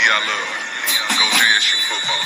I love. Go JSU football.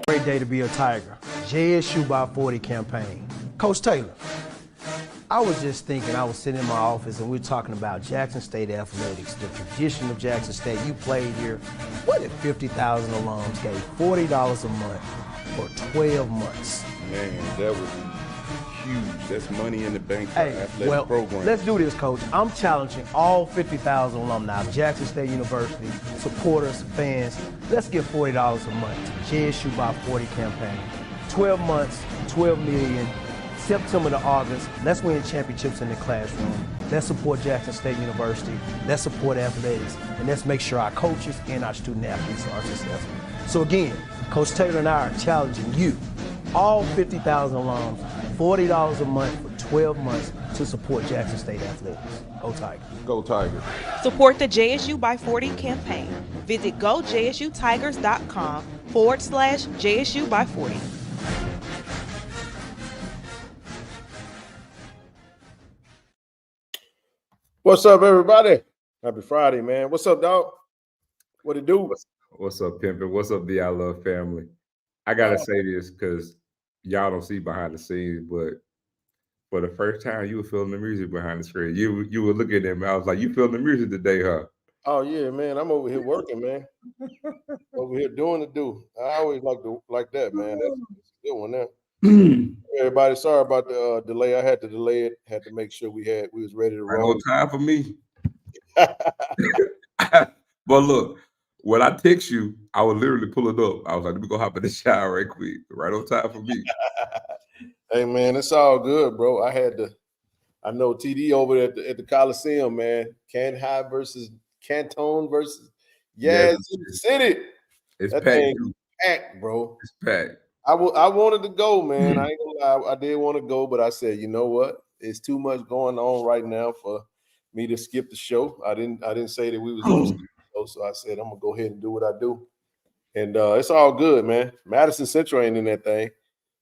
Great day to be a Tiger. JSU by 40 campaign. Coach Taylor, I was just thinking, I was sitting in my office and we were talking about Jackson State athletics, the tradition of Jackson State. You played here. What if 50,000 alums gave $40 a month for 12 months? Man, that would be huge. That's money in the bank for athletic program. Let's do this, Coach. I'm challenging all 50,000 alumni of Jackson State University, supporters, fans. Let's give $40 a month to JSU by 40 campaign. 12 months, 12 million, September to August. Let's win championships in the classroom. Let's support Jackson State University. Let's support athletics. And let's make sure our coaches and our student athletes are successful. So again, Coach Taylor and I are challenging you, all 50,000 alums, $40 a month for 12 months to support Jackson State athletics. Go Tigers. Go Tigers. Support the JSU by 40 campaign. Visit gojsutigers.com/JSU by 40. What's up, everybody? Happy Friday, man. What's up, dog? What it do? What's up, pimpin'? What's up, the I Love family? I gotta say this because y'all don't see behind the scenes, but for the first time, you were feeling the music behind the screen. You were looking at me. I was like, "You feeling the music today, huh?" Oh yeah, man. I'm over here working, man. Over here doing the do. I always like that, man. That's a good one there. Everybody, sorry about the delay. I had to delay it. Had to make sure we was ready to roll. No time for me. But look, when I text you, I would literally pull it up. I was like, "Let me go hop in the shower right quick." Right on time for me. Hey man, it's all good, bro. I know TD over at the Coliseum, man. Canton High versus Canton versus Yazoo City. It's that packed. Thing packed, bro. It's packed. I wanted to go, man. I ain't gonna lie. I did want to go, but I said, you know what? It's too much going on right now for me to skip the show. I didn't say that we was gonna skip the show, so I said I'm gonna go ahead and do what I do. And it's all good, man. Madison Central ain't in that thing.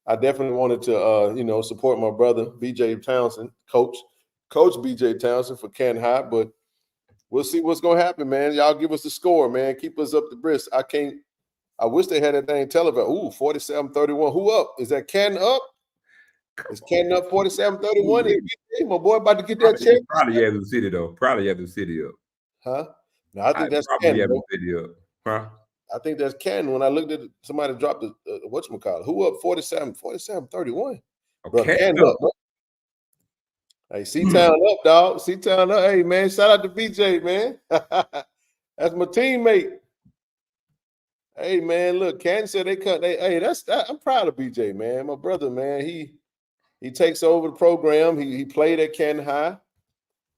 I definitely wanted to support my brother, BJ Townsend, coach BJ Townsend for Canton High, but we'll see what's gonna happen, man. Y'all give us the score, man. Keep us up the brisk. I wish they had that thing televised. Ooh, 47-31. Who up? Is that Canton up? Is Canton up 47-31? My boy about to get that check. Probably Yazoo City, though. Probably Yazoo City up. Huh? No, I think that's Canton. Yazoo City up. Huh? I think that's Canton. When I looked at it, somebody dropped the whatchamacallit. Who up 47-31? Okay. Canton up. Hey, C-Town up, dog. C-Town up. Hey, man, shout out to BJ, man. That's my teammate. Hey man, look, Canton said they cut. I'm proud of BJ, man. My brother, man, he takes over the program. He played at Canton High.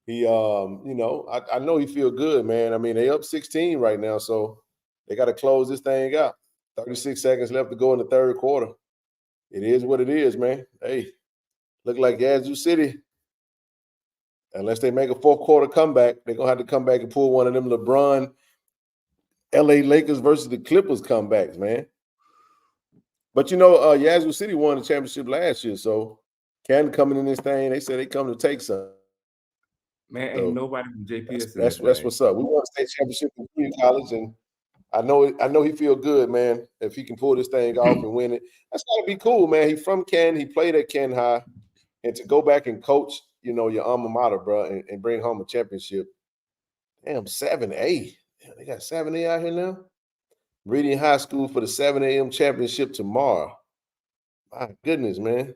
He, I know he feel good, man. I mean, they up 16 right now, so they got to close this thing out. 36 seconds left to go in the third quarter. It is what it is, man. Hey, look like Yazoo City. Unless they make a fourth quarter comeback, they're gonna have to come back and pull one of them LeBron. LA Lakers versus the Clippers comebacks, man. But Yazoo City won the championship last year, so Canton coming in this thing, they said they come to take some. Man, ain't So nobody from JPS in that's that thing. what's up. We won state championship in junior college, and I know he feel good, man. If he can pull this thing off and win it, that's gotta be cool, man. He's from Ken. He played at Ken High, and to go back and coach, your alma mater, bro, and bring home a championship. Damn, 7A. Damn, they got 7A out here now. Reading High School for the 7 a.m. championship tomorrow. My goodness, man.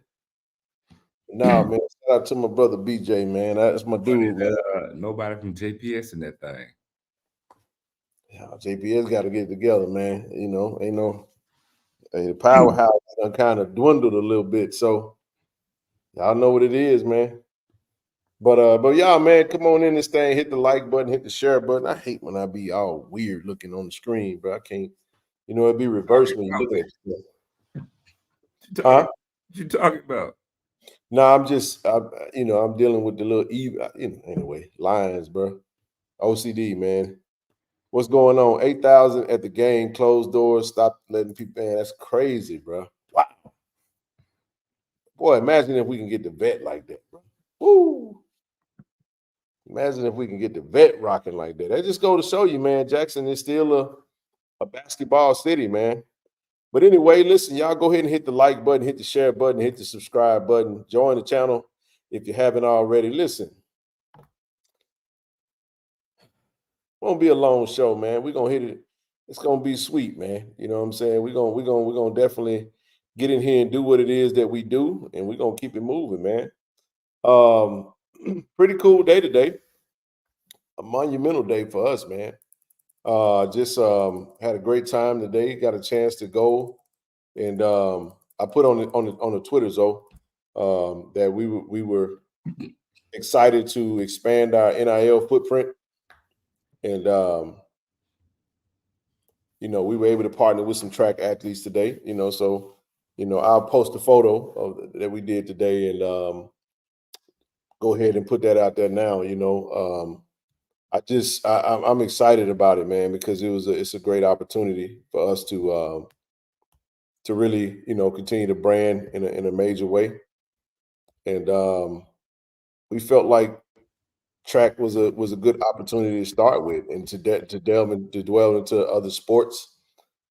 Nah, man. Shout out to my brother BJ, man. That's my dude, man. Nobody from JPS in that thing. Yeah, JPS got to get it together, man. Ain't no the powerhouse done kind of dwindled a little bit. So y'all know what it is, man. But y'all, man, come on in this thing, hit the like button, hit the share button. I hate when I be all weird looking on the screen, bro. I can't, it'd be reversed when you look at it. What you talking about? No, I'm dealing with the little evil, anyway, Lions, bro. OCD, man. What's going on? 8,000 at the game, closed doors, stop letting people in. That's crazy, bro. Wow. Boy, imagine if we can get the vet like that, bro. Woo. Imagine if we can get the vet rocking like that. That just go to show you, man, Jackson is still a basketball city, man. But anyway, listen, y'all go ahead and hit the like button, hit the share button, hit the subscribe button. Join the channel if you haven't already. Listen, it won't be a long show, man. We're gonna hit it. It's gonna be sweet, man. You know what I'm saying? We're gonna definitely get in here and do what it is that we do, and we're gonna keep it moving, man. Pretty cool day today. A monumental day for us, man. Just had a great time today. Got a chance to go, and I put on the Twitter though that we were excited to expand our NIL footprint, and we were able to partner with some track athletes today. So I'll post a photo that we did today, and go ahead and put that out there now. I'm excited about it, man, because it's a great opportunity for us to really, continue to brand in a major way. And we felt like track was a good opportunity to start with and to dwell into other sports.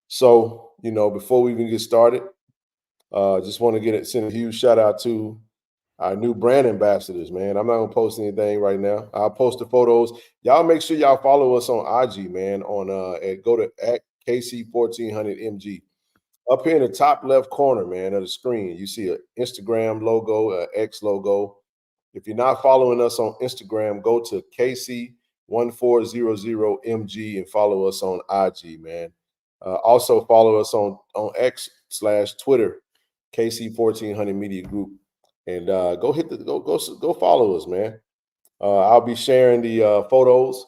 So, before we even get started, just want to send a huge shout out to our new brand ambassadors, man. I'm not gonna post anything right now. I'll post the photos. Y'all make sure y'all follow us on IG, man. Go to at KC-1400MG. Up here in the top left corner, man, of the screen, you see an Instagram logo, an X logo. If you're not following us on Instagram, go to KC-1400MG and follow us on IG, man. Also follow us on X/Twitter, KC-1400 Media Group. And go follow us, man. I'll be sharing the photos,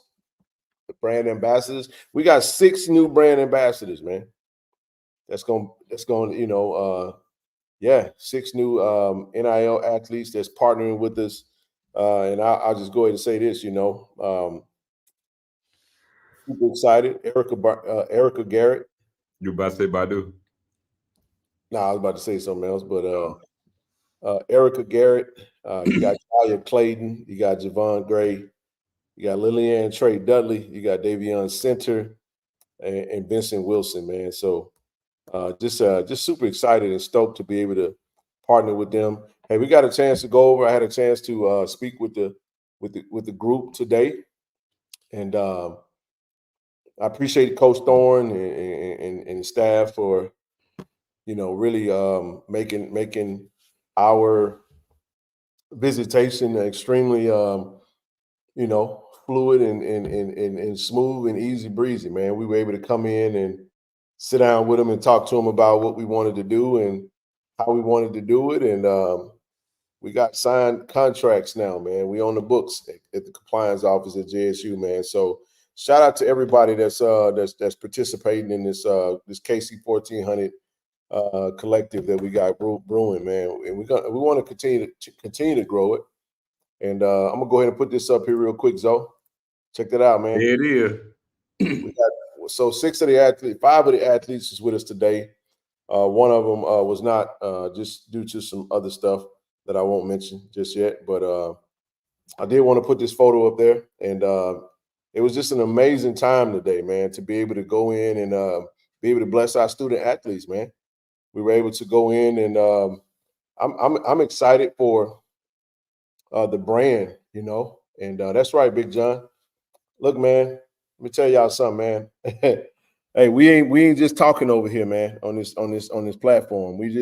the brand ambassadors. We got 6 new brand ambassadors, man. That's going, 6 new NIL athletes that's partnering with us. And I'll just go ahead and say this, super excited. Erica Garrett. You about to say Badu? No, I was about to say something else, but Erica Garrett, you got Talia Clayton, you got Javon Gray, you got Lillian Trey Dudley, you got Davion Center, and Vincent Wilson, man. So just super excited and stoked to be able to partner with them. Hey, we got a chance to go over. I had a chance to speak with the group today, and I appreciate Coach Thorne and staff for really making our visitation extremely fluid and smooth and easy breezy, man. We were able to come in and sit down with them and talk to them about what we wanted to do and how we wanted to do it. And we got signed contracts now, man. We on the books at the compliance office at JSU, man. So shout out to everybody that's participating in this KC-1400 collective that we got brewing, man. And we want to continue to grow it. And I'm gonna go ahead and put this up here real quick, Zoe. Check that out, man. There it is. We got 5 of the athletes is with us today. One of them was not, just due to some other stuff that I won't mention just yet. But I did want to put this photo up there, and it was just an amazing time today, man, to be able to go in and be able to bless our student athletes, man. We were able to go in, and I'm excited for the brand, you know, and that's right, Big John. Look, man, let me tell y'all something, man. Hey, we ain't just talking over here, man, on this platform. We're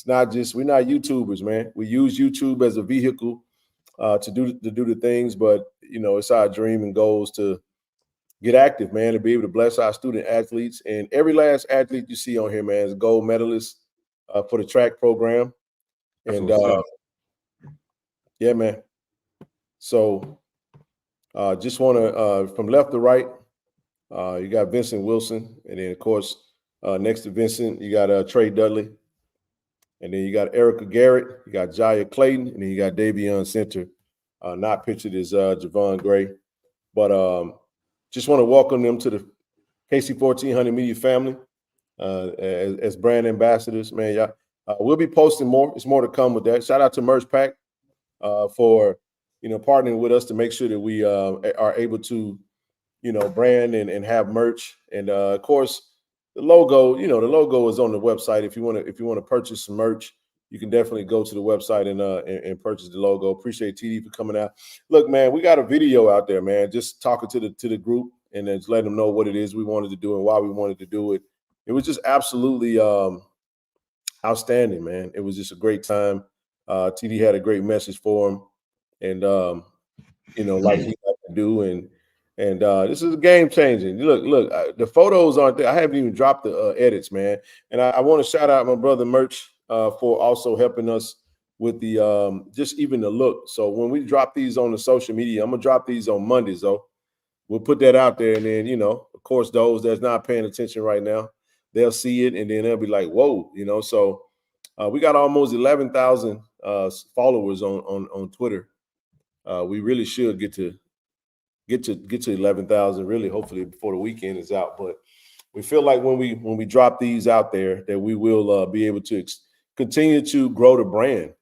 not YouTubers, man. We use YouTube as a vehicle to do the things, but you know, it's our dream and goals to get active, man, to be able to bless our student athletes. And every last athlete you see on here, man, is a gold medalist for the track program. And yeah, man. So just want to from left to right, you got Vincent Wilson, and then of course next to Vincent you got Trey Dudley, and then you got Erica Garrett, you got Jaya Clayton, and then you got Davion Center. Not pictured as Javon Gray, but just want to welcome them to the KC-1400 Media family as brand ambassadors, man. Y'all, we'll be posting more. It's more to come with that. Shout out to Merch Pack for partnering with us to make sure that we are able to brand and have merch. And of course, the logo. The logo is on the website. If you want to purchase some merch, you can definitely go to the website and purchase the logo. Appreciate TD for coming out. Look, man, we got a video out there, man. Just talking to the group and then just letting them know what it is we wanted to do and why we wanted to do it. It was just absolutely outstanding, man. It was just a great time. TD had a great message for him, and like he liked to do, and this is game changing. Look, the photos aren't there. I haven't even dropped the edits, man. And I want to shout out my brother Merch for also helping us with the just even the look. So when we drop these on the social media, I'm gonna drop these on Mondays, though. We'll put that out there, and then of course, those that's not paying attention right now, they'll see it, and then they'll be like, "Whoa," So we got almost 11,000 followers on Twitter. We really should get to 11,000, really, hopefully before the weekend is out. But we feel like when we drop these out there, that we will be able to continue to grow the brand.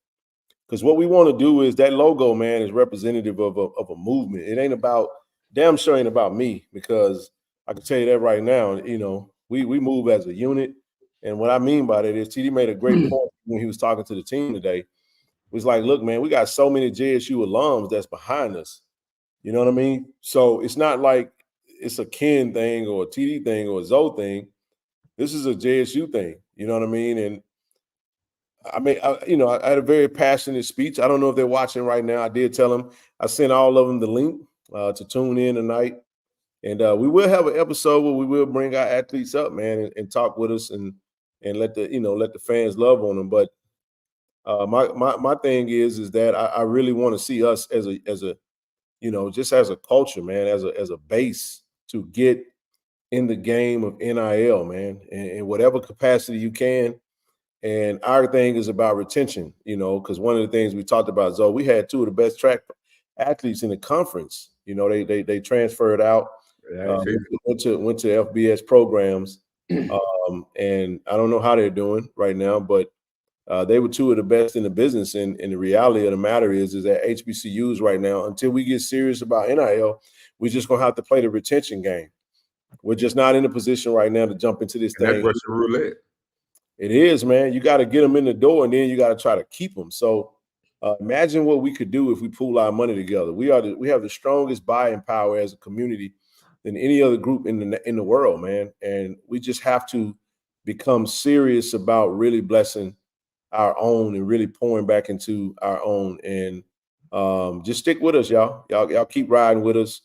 Because what we want to do is that logo, man, is representative of a movement. It ain't about damn sure ain't about me, because I can tell you that right now. We move as a unit, and what I mean by that is TD made a great point when he was talking to the team today. It was like, look, man, we got so many JSU alums that's behind us. You know what I mean? So it's not like it's a Ken thing or a TD thing or a Zoe thing. This is a JSU thing. You know what I mean? And I had a very passionate speech. I don't know if they're watching right now. I did tell them, I sent all of them the link to tune in tonight. And we will have an episode where we will bring our athletes up, man, and talk with us and let the fans love on them. But my thing is that I really want to see us as a just as a culture, man, as a base to get in the game of NIL, man, in whatever capacity you can. And our thing is about retention, because one of the things we talked about, Zoe, we had two of the best track athletes in the conference. They transferred out, went to FBS programs, and I don't know how they're doing right now, but they were two of the best in the business. And the reality of the matter is that HBCUs right now, until we get serious about NIL, we're just going to have to play the retention game. We're just not in a position right now to jump into this thing. That's Russian roulette. It is, man. You got to get them in the door, and then you got to try to keep them. So imagine what we could do if we pool our money together. We have the strongest buying power as a community than any other group in the world, man. And we just have to become serious about really blessing our own and really pouring back into our own. And just stick with us, y'all. Y'all keep riding with us.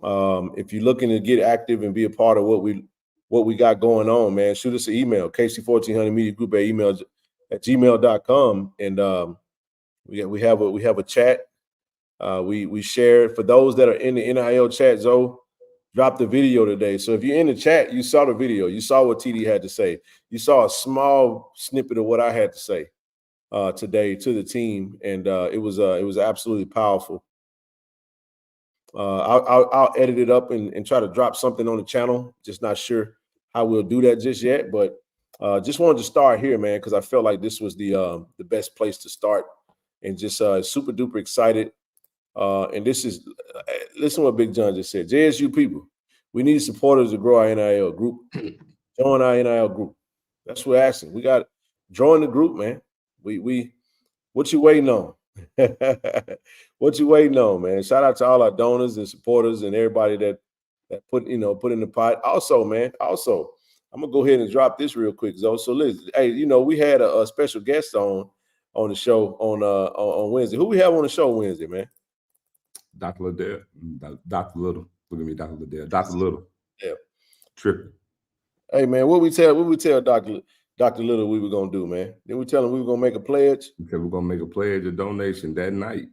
If you're looking to get active and be a part of what we got going on, man, shoot us an email, KC-1400 Media Group at gmail.com. And we have a chat. We share for those that are in the NIL chat. Zoe dropped the video today. So if you're in the chat, you saw the video, you saw what TD had to say. You saw a small snippet of what I had to say today to the team. And it was absolutely powerful. I'll edit it up and try to drop something on the channel. Just not sure how we'll do that just yet, but just wanted to start here, man, because I felt like this was the best place to start, and just super duper excited And this is listen to what Big John just said. JSU people, we need supporters to grow our NIL group. Join our NIL group. That's what we're asking. We got join the group, man. We what you waiting on? What you waiting on, man? Shout out to all our donors and supporters and everybody that put in the pot. Also, man, I'm gonna go ahead and drop this real quick, Zoe. So listen, hey, we had a special guest on the show on Wednesday. Who we have on the show Wednesday, man? Dr. Liddell. Dr. Little. Look at me, Dr. Liddell. Dr. Little. Yeah. Tripping. Hey man, what we tell Dr. Little we were gonna do, man? Then we tell him we were gonna make a pledge. Okay, we're gonna make a pledge, a donation that night.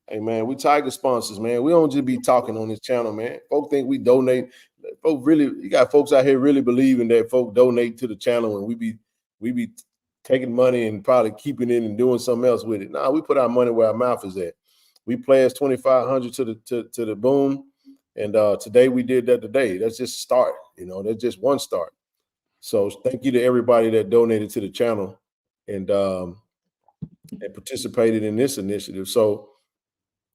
Hey man, we Tiger sponsors, man. We don't just be talking on this channel, man. Folks think we donate. Folks really, you got folks out here really believing that folks donate to the channel and we be taking money and probably keeping it and doing something else with it. Nah, we put our money where our mouth is at. We pledged 2,500 to the boom, and today we did that today. That's just a start, that's just one start. So thank you to everybody that donated to the channel and participated in this initiative. So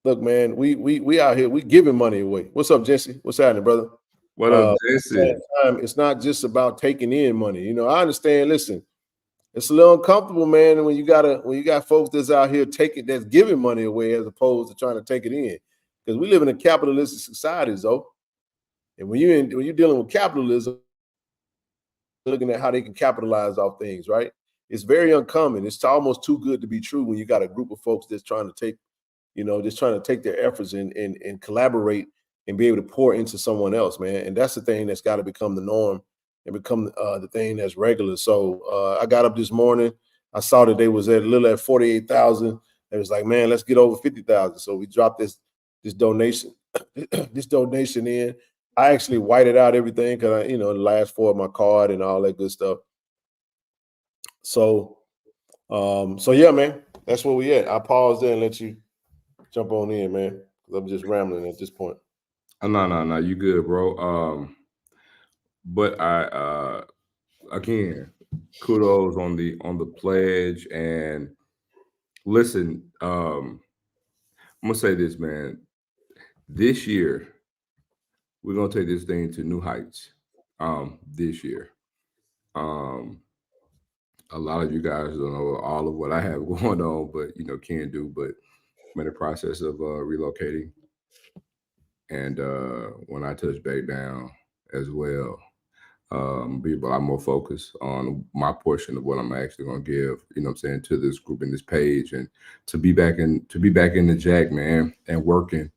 look, man, we out here, we giving money away. What's up, Jesse? What's happening, brother? What up, Jesse? It's not just about taking in money. I understand. Listen, it's a little uncomfortable, man, when you got folks that's out here that's giving money away as opposed to trying to take it in. Because we live in a capitalistic society, though. And when you're dealing with capitalism, looking at how they can capitalize off things, right? It's very uncommon. It's almost too good to be true when you got a group of folks that's trying to take, their efforts and collaborate and be able to pour into someone else, man. And that's the thing that's got to become the norm and become the thing that's regular. So I got up this morning. I saw that they was at a little at 48,000. It was like, man, let's get over 50,000. So we dropped this donation, in. I actually whited out everything because the last four of my card and all that good stuff. So yeah, man, that's where we at. I pause there and let you jump on in, man, because I'm just rambling at this point. No, you good, bro. But I again, kudos on the pledge. And listen, I'm gonna say this, man. This year, we're gonna take this thing to new heights. This year. A lot of you guys don't know all of what I have going on, but can do. But I'm in the process of relocating. And when I touch back down as well, be a lot more focused on my portion of what I'm actually going to give, to this group and this page, and to be back in the jack, man, and working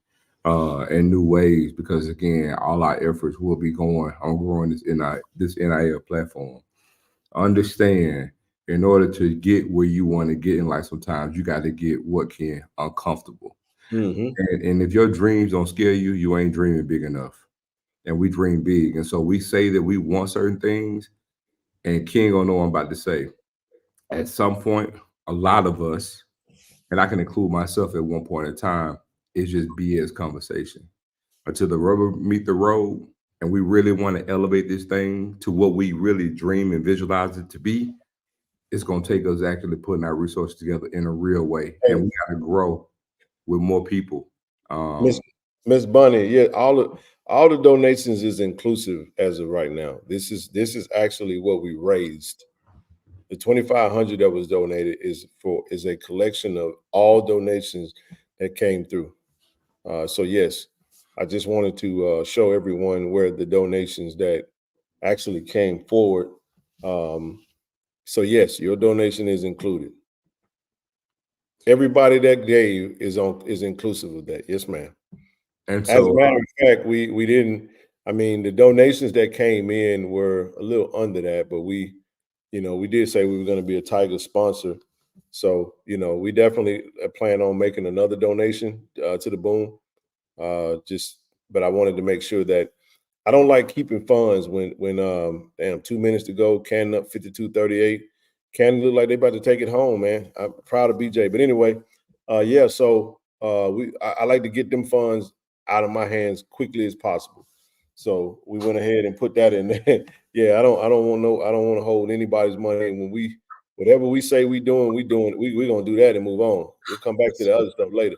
in new ways, because again, all our efforts will be going on growing this NIL platform. Understand, in order to get where you want to get in life, sometimes you got to get what can uncomfortable. Mm-hmm. And if your dreams don't scare you, you ain't dreaming big enough. And we dream big. And so we say that we want certain things, and King don't know what I'm about to say. At some point, a lot of us, and I can include myself at one point in time, is just BS conversation. Until the rubber meet the road, and we really want to elevate this thing to what we really dream and visualize it to be, it's going to take us actually putting our resources together in a real way. And we got to grow with more people. Miss Bunny, yeah, all the donations is inclusive as of right now. This is actually what we raised. The 2,500 that was donated is a collection of all donations that came through. So yes, I just wanted to show everyone where the donations that actually came forward. So yes, your donation is included. Everybody that gave is inclusive of that. Yes, ma'am. And as a matter of fact, we didn't. I mean, the donations that came in were a little under that, but we did say we were going to be a Tiger sponsor. So, we definitely plan on making another donation to the boom. But I wanted to make sure that I don't like keeping funds when 2 minutes to go, Cannon up 52-38. Cannon look like they about to take it home, man. I'm proud of BJ. But anyway, yeah. So I like to get them funds out of my hands quickly as possible. So we went ahead and put that in there. Yeah, I don't want to hold anybody's money. And whatever we say we're gonna do that and move on. We'll come back to the other stuff later.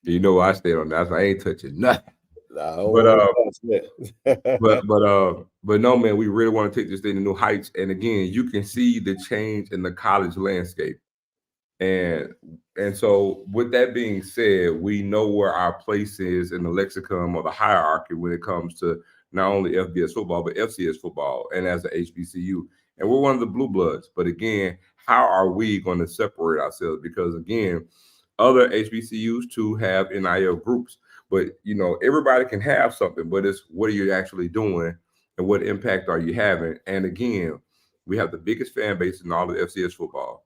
You know, I stayed on that. So I ain't touching nothing. Nah, I don't But want to touch that. but no, man, we really want to take this thing to new heights. And again, you can see the change in the college landscape. And so with that being said, we know where our place is in the lexicon or the hierarchy when it comes to not only FBS football, but FCS football and as a HBCU. And we're one of the blue bloods. But again, how are we going to separate ourselves? Because again, other HBCUs too have NIL groups. But you know, everybody can have something, but it's what are you actually doing and what impact are you having? And again, we have the biggest fan base in all of FCS football.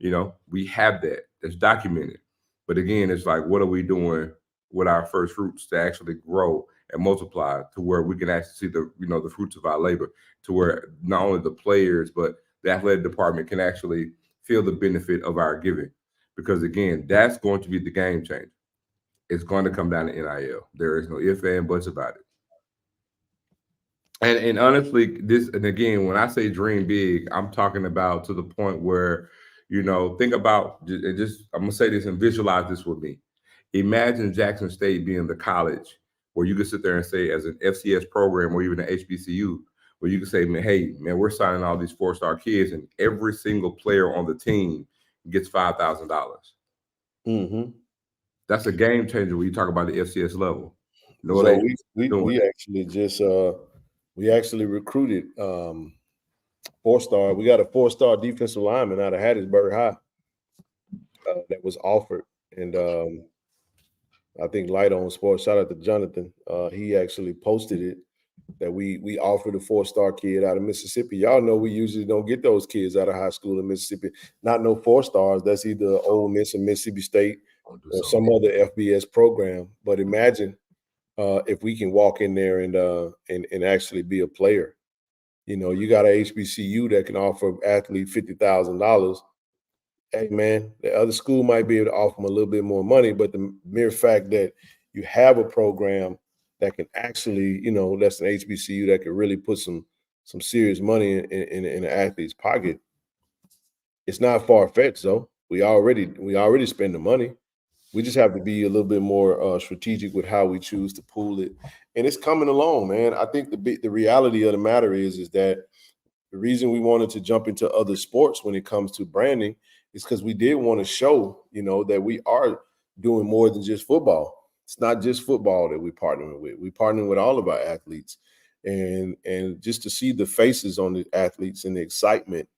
You know, we have that. That's documented. But again, it's like, what are we doing with our first fruits to actually grow and multiply to where we can actually see the, you know, the fruits of our labor, to where not only the players, but the athletic department can actually feel the benefit of our giving. Because again, that's going to be the game changer. It's going to come down to NIL. There is no if and buts about it. And honestly, this, and again, when I say dream big, I'm talking about to the point where, you know, think about just I'm gonna say this and visualize this with me. Imagine Jackson State being the college where you could sit there and say, as an FCS program or even an HBCU, where you could say, man, hey, man, we're signing all these 4-star kids, and every single player on the team gets $5,000. Mm-hmm. That's a game changer when you talk about the FCS level. No So other we doing we it. actually just we actually recruited 4-star. We got a 4-star defensive lineman out of Hattiesburg High that was offered, and I think Light on Sports. Shout out to Jonathan. He actually posted it that we offered a 4-star kid out of Mississippi. Y'all know we usually don't get those kids out of high school in Mississippi. Not no 4-stars. That's either Ole Miss or Mississippi State or some other FBS program. But imagine if we can walk in there and actually be a player. You know, you got a HBCU that can offer athlete $50,000. Hey man, the other school might be able to offer them a little bit more money, but the mere fact that you have a program that can actually, you know, that's an HBCU that can really put some serious money in an athlete's pocket. It's not far fetched though. We already spend the money. We just have to be a little bit more strategic with how we choose to pool it, and it's coming along, man. I think the reality of the matter is that the reason we wanted to jump into other sports when it comes to branding is because we did want to show, you know, that we are doing more than just football. It's not just football that we're partnering with. We're partnering with all of our athletes, and just to see the faces on the athletes and the excitement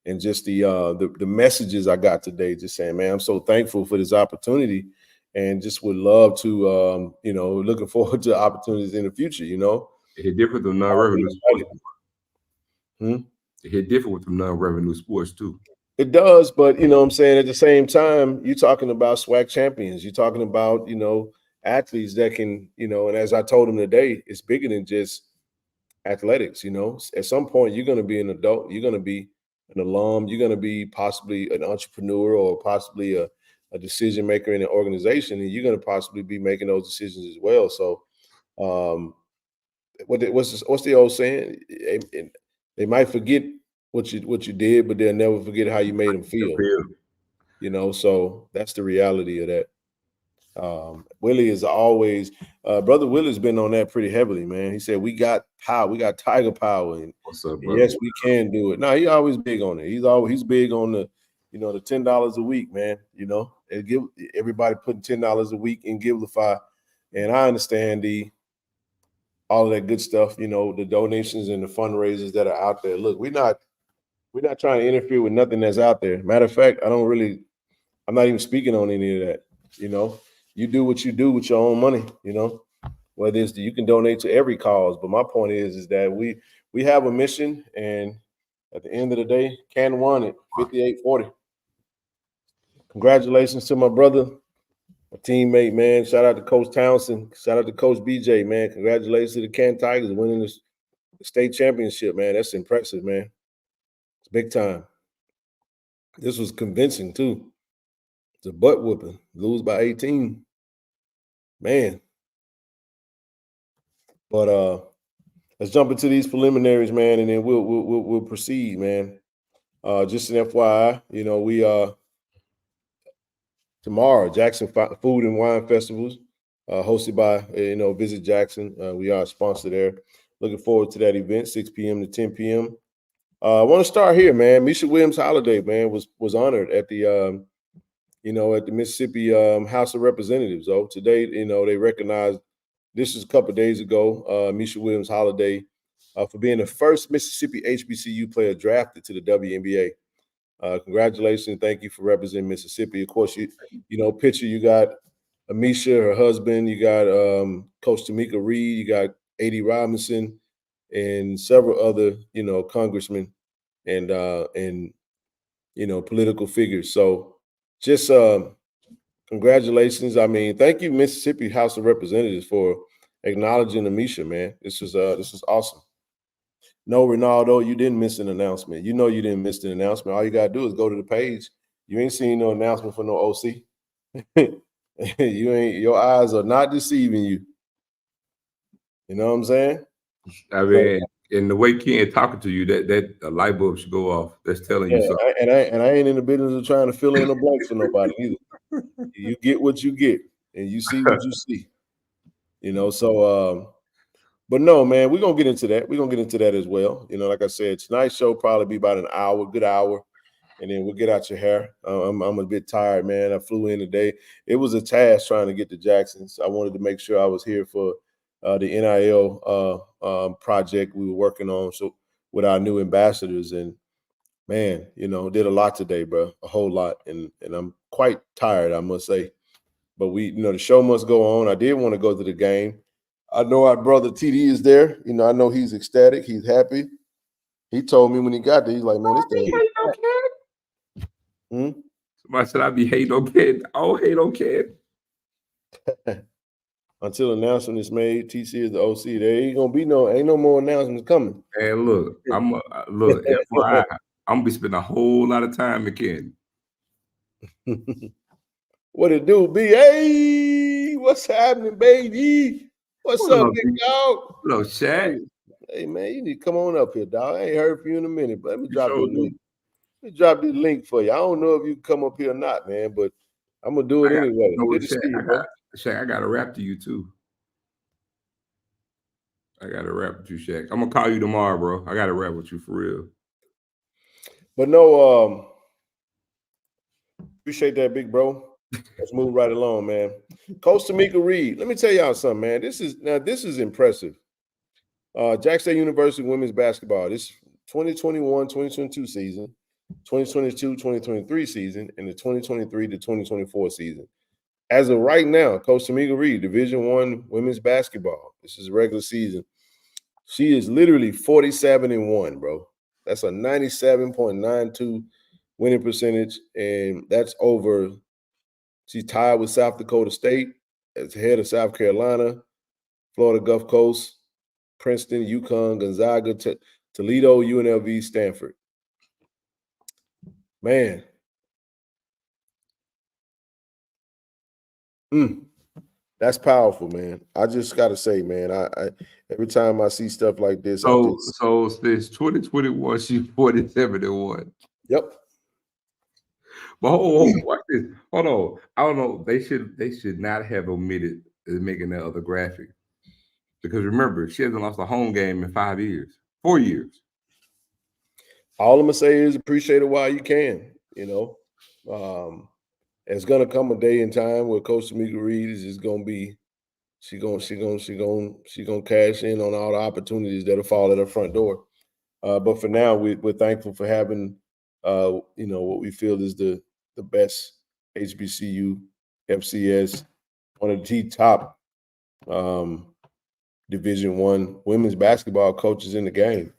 and just the messages I got today, just saying, man, I'm so thankful for this opportunity, and just would love to, you know, looking forward to opportunities in the future. You know, It hit different than non-revenue sports. Hmm? It hit different with the non-revenue sports too. It does, but you know what I'm saying, at the same time, you're talking about SWAC champions. You're talking about, you know, athletes that can, you know, and as I told him today, it's bigger than just athletics, you know. At some point, you're going to be an adult, you're going to be an alum, you're going to be possibly an entrepreneur or possibly a decision maker in an organization, and you're going to possibly be making those decisions as well. So, what's the old saying? They might forget what you did, but they'll never forget how you made them feel. You know, so that's the reality of that. Willie is always brother Willie's been on that pretty heavily, man. He said we got power, we got tiger power, and What's up, and brother? yes, we can do it. No, he always big on it. He's big on the, you know, the $10 a week, man. You know, and give everybody putting $10 a week in Givelify, and I understand all of that good stuff, you know, the donations and the fundraisers that are out there. Look, we're not trying to interfere with nothing that's out there. Matter of fact, I'm not even speaking on any of that. You know, you do what you do with your own money, you know, whether it's you can donate to every cause. But my point is that we have a mission, and at the end of the day, Can won it 58-40. Congratulations to my brother, my teammate, man. Shout out to Coach Townsend. Shout out to Coach BJ, man. Congratulations to the Can Tigers winning the state championship, man. That's impressive, man. It's big time. This was convincing too. It's a butt whooping. Lose by 18. Man. But let's jump into these preliminaries, man, and then we'll proceed, man. Just an FYI, you know, we tomorrow, Jackson Food and Wine Festivals, hosted by Visit Jackson. We are a sponsor there. Looking forward to that event, 6 p.m. to 10 p.m. I want to start here, man. Misha Williams Holiday, man, was honored at the at the Mississippi House of Representatives. Oh, today, they recognized, this was a couple of days ago, Misha Williams Holiday for being the first Mississippi HBCU player drafted to the WNBA. Congratulations. Thank you for representing Mississippi. Of course, picture, you got Amisha, her husband, you got Coach Tamika Reed, you got A.D. Robinson, and several other, congressmen and political figures. So just congratulations. I mean, thank you, Mississippi House of Representatives, for acknowledging Amisha, man. This is awesome. No, Ronaldo, you didn't miss an announcement. You know you didn't miss an announcement. All you got to do is go to the page. You ain't seen no announcement for no OC. Your eyes are not deceiving you. You know what I'm saying? I mean, and the way Ken talking to you, that a light bulb should go off. That's telling you something. And I ain't in the business of trying to fill in the blanks for nobody either. You get what you get, and you see what you see. But no, man, we're gonna get into that. We're gonna get into that as well. Like I said, tonight's show probably be about an hour, good hour, and then we'll get out your hair. I'm a bit tired, man. I flew in today. It was a task trying to get to Jackson's. I wanted to make sure I was here for the NIL project we were working on, so with our new ambassadors. And man, did a lot today, bro, a whole lot, and I'm quite tired, I must say. But the show must go on. I did want to go to the game. I know our brother TD is there. I know he's ecstatic. He's happy. He told me when he got there, he's like, man, this thing. Somebody said I be hating on Ken. I don't hate on Ken. Until announcement is made, TC is the OC. There ain't gonna be ain't no more announcements coming. And look, FYI, I'm gonna be spending a whole lot of time with Ken. What it do, B? Hey, what's happening, baby? What's up, big dog? Hello, Shaq. Hey, man, you need to come on up here, dog. I ain't heard from you in a minute, but let me drop this link. Let me drop this link for you. I don't know if you can come up here or not, man, but I'm gonna do it anyway. Good to see you, bro. Shaq, I got to rap to you too. I got to rap with you, Shaq. I'm gonna call you tomorrow, bro. I got to rap with you for real. But no, appreciate that, big bro. Let's move right along, man. Coach Tamika Reed. Let me tell y'all something, man. This is impressive. Jackson State University women's basketball. This 2021-2022 season, 2022-2023 season, and the 2023-2024 season. As of right now, Coach Tamika Reed, Division I women's basketball. This is a regular season. She is literally 47-1, bro. That's a 97.92 winning percentage, and that's over. She's tied with South Dakota State as head of South Carolina, Florida Gulf Coast, Princeton, UConn, Gonzaga, Toledo, UNLV, Stanford. Man. That's powerful, man. I just got to say, man, I every time I see stuff like this. So since 2021, she's 47-1. Yep. But hold on. I don't know. They should not have omitted making that other graphic. Because remember, she hasn't lost a home game in 4 years. All I'm gonna say is appreciate it while you can. It's gonna come a day in time where Coach Tamika Reed is just gonna be, she gonna cash in on all the opportunities that'll fall at her front door. But for now, we're thankful for having what we feel is the best HBCU, FCS, one of the top Division I women's basketball coaches in the game,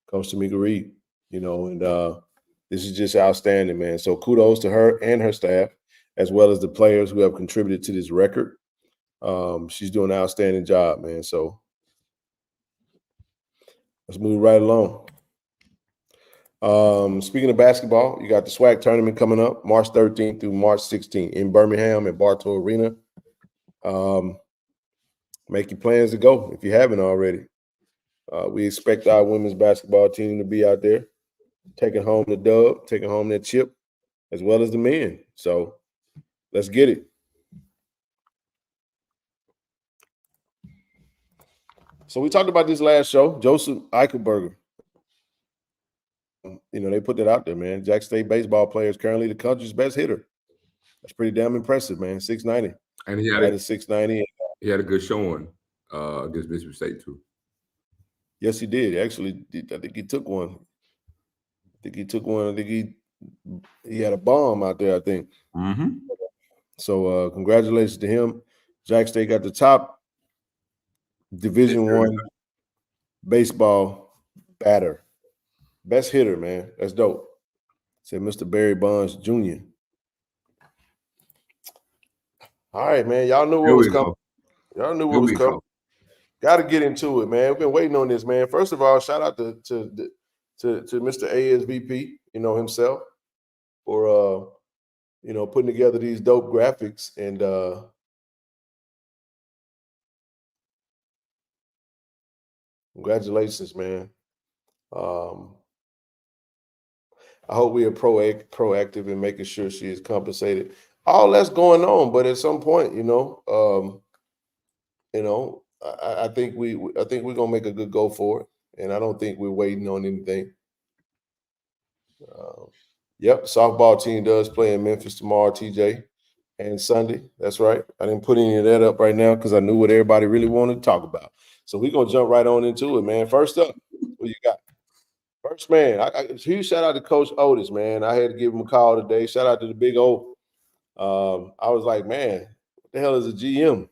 Coach Tamika Reed. And this is just outstanding, man. So kudos to her and her staff, as well as the players who have contributed to this record. She's doing an outstanding job, man. So let's move right along. Speaking of basketball, you got the SWAC tournament coming up March 13th through March 16th in Birmingham at Bartow Arena. Make your plans to go if you haven't already. We expect our women's basketball team to be out there, taking home the dub, taking home that chip, as well as the men. So Let's get it. So we talked about this last show, Joseph Eichelberger. You know, they put that out there, man. Jackson State baseball player is currently the country's best hitter. That's pretty damn impressive, man. 690. And he had a 690. He had a good showing against Mississippi State too. Yes, he did. Actually, I think he took one. I think he had a bomb out there, I think. Mm-hmm. So congratulations to him. Jackson State got the top Division I baseball batter. Best hitter, man. That's dope. Said Mr. Barry Bonds Jr. All right, man. Y'all knew what was coming. Y'all knew what was coming. Got to get into it, man. We've been waiting on this, man. First of all, shout out to Mr. ASVP, you know, himself for you know, putting together these dope graphics and congratulations, man. I hope we are proactive in making sure she is compensated. All that's going on, but at some point, I think we're gonna make a good go for it, and I don't think we're waiting on anything. Yep, softball team does play in Memphis tomorrow, TJ, and Sunday. That's right. I didn't put any of that up right now because I knew what everybody really wanted to talk about. So we're gonna jump right on into it, man. First up, what you got? First, man, I huge shout out to Coach Otis, man. I had to give him a call today. Shout out to the Big O. I was like, man, what the hell is a GM?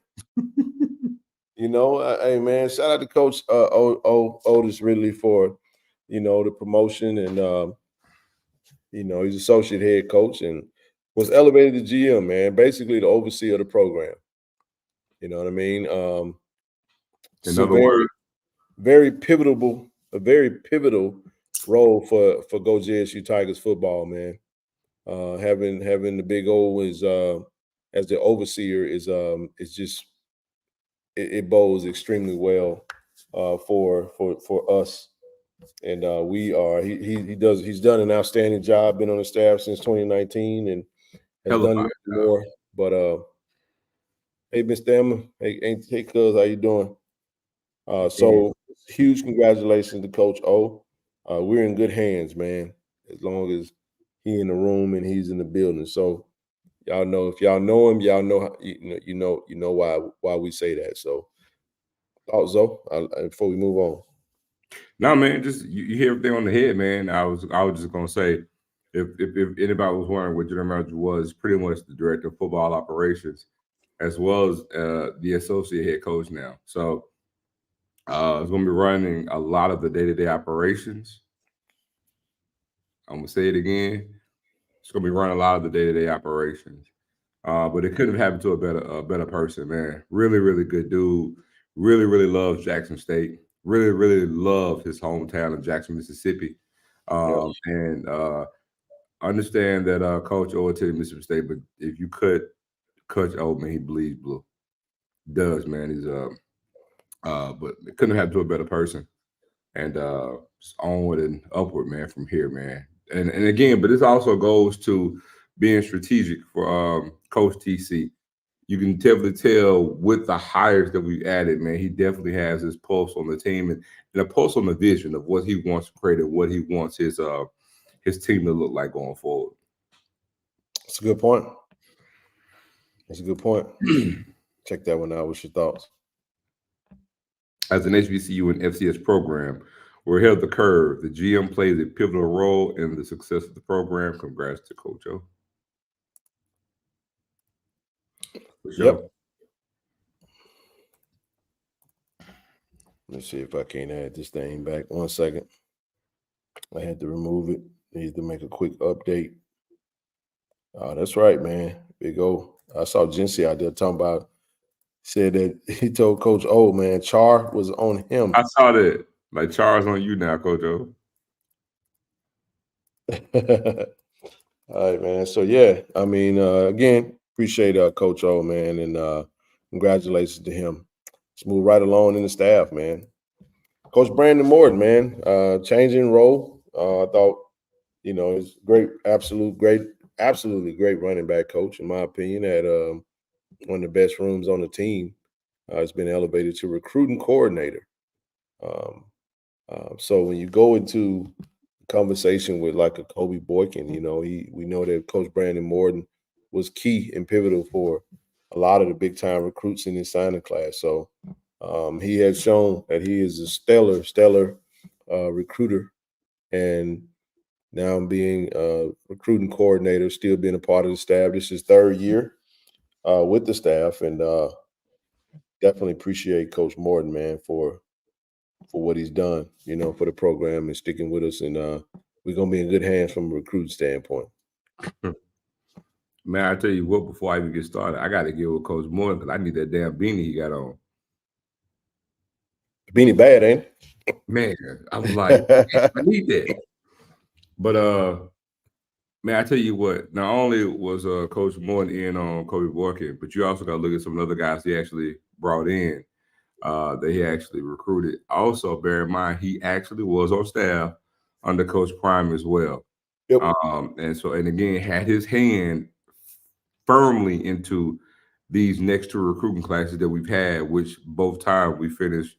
You know, hey, man, shout out to Coach Otis Ridley for, you know, the promotion and, you know, he's associate head coach and was elevated to GM, man, basically the overseer of the program. You know what I mean? In other words, a very pivotal role for Go JSU Tigers football, man. Having the Big O as the overseer is just it bodes extremely well for us. And he's done an outstanding job, been on the staff since 2019 and has done more. But hey, Mr. Emma, hey cuz, how you doing? So huge congratulations to Coach O. We're in good hands, man, as long as he in the room and he's in the building. So y'all know, if y'all know him, y'all know you know why we say that. So thoughts, before we move on. No, man, just you hit everything on the head, man. I was just gonna say, if anybody was wondering what general manager was, pretty much the director of football operations, as well as the associate head coach now. So it's gonna be running a lot of the day-to-day operations. I'm gonna say it again. It's gonna be running a lot of the day-to-day operations. But it couldn't have happened to a better person, man. Really, really good dude. Really, really loves Jackson State. Really, really love his hometown of Jackson, Mississippi. And understand that Coach O attended Mississippi State, but if you cut Coach O, man, he bleeds blue. Does, man. He's but it couldn't have happened to a better person. And it's onward and upward, man, from here, man. And again, but this also goes to being strategic for Coach TC. You can definitely tell with the hires that we've added, man, he definitely has his pulse on the team and a pulse on the vision of what he wants to create and what he wants his team to look like going forward. That's a good point. Check that one out. What's your thoughts? As an HBCU and FCS program, we're ahead of the curve. The GM plays a pivotal role in the success of the program. Congrats to Coach O. For sure. Yep. Let's see if I can't add this thing back. 1 second. I had to remove it. Need to make a quick update. That's right, man. Big O. I saw Jincy out there talking about, said that he told Coach O, man, Char was on him. I saw that. Like, Char's on you now, Coach O. All right, man. So, yeah, I mean, again, appreciate Coach O, man, and congratulations to him. Let's move right along in the staff, man. Coach Brandon Morton, man, changing role. I thought, you know, it's great absolutely great running back coach, in my opinion, at one of the best rooms on the team. It's been elevated to recruiting coordinator. So when you go into conversation with like a Kobe Boykin, you know, we know that Coach Brandon Morton was key and pivotal for a lot of the big time recruits in his signing class. So he has shown that he is a stellar recruiter, and now being a recruiting coordinator, still being a part of the staff. This is his 3rd year with the staff, and definitely appreciate Coach Morton, man, for what he's done, you know, for the program and sticking with us. And we're gonna be in good hands from a recruiting standpoint. Man, I tell you what, before I even get started, I got to give with Coach Morton because I need that damn beanie he got on. Beanie bad, ain't it? Man, I was like, I need that. But man, I tell you what, not only was Coach Morton in on Kobe Boykin, but you also got to look at some of the other guys he actually brought in that he actually recruited. Also, bear in mind, he actually was on staff under Coach Prime as well. Yep. And again, had his hand firmly into these next 2 recruiting classes that we've had, which both times we finished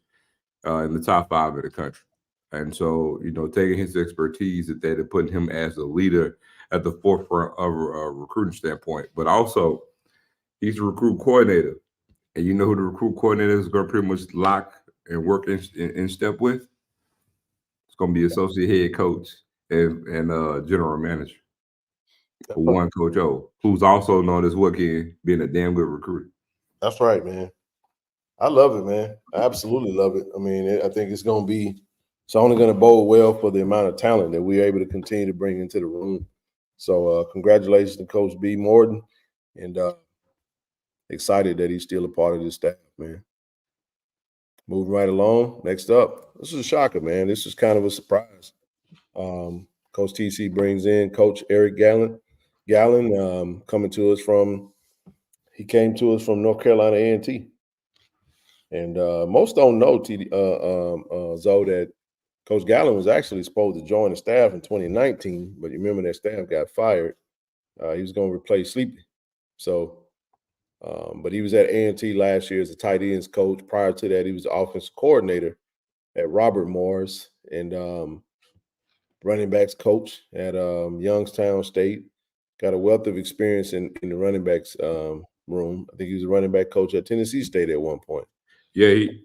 in the top 5 of the country. And so, you know, taking his expertise at that and putting him as a leader at the forefront of a recruiting standpoint, but also he's a recruit coordinator. And you know who the recruit coordinator is going to pretty much lock and work in step with? It's going to be associate head coach and general manager. One Coach O, who's also known as Joaquin, being a damn good recruiter. That's right, man. I love it, man. I absolutely love it. I mean, I think it's only going to bode well for the amount of talent that we're able to continue to bring into the room. So congratulations to Coach B. Morton, and excited that he's still a part of this staff, man. Moving right along. Next up, this is a shocker, man. This is kind of a surprise. Coach TC brings in Coach Eric Gallen. Coming to us from North Carolina A&T. And most don't know, Zoe, that Coach Gallen was actually supposed to join the staff in 2019, but you remember that staff got fired. He was going to replace Sleepy. So, but he was at A&T last year as a tight ends coach. Prior to that, he was the offensive coordinator at Robert Morris and running backs coach at Youngstown State. Got a wealth of experience in the running backs room. I think he was a running back coach at Tennessee State at one point. Yeah, he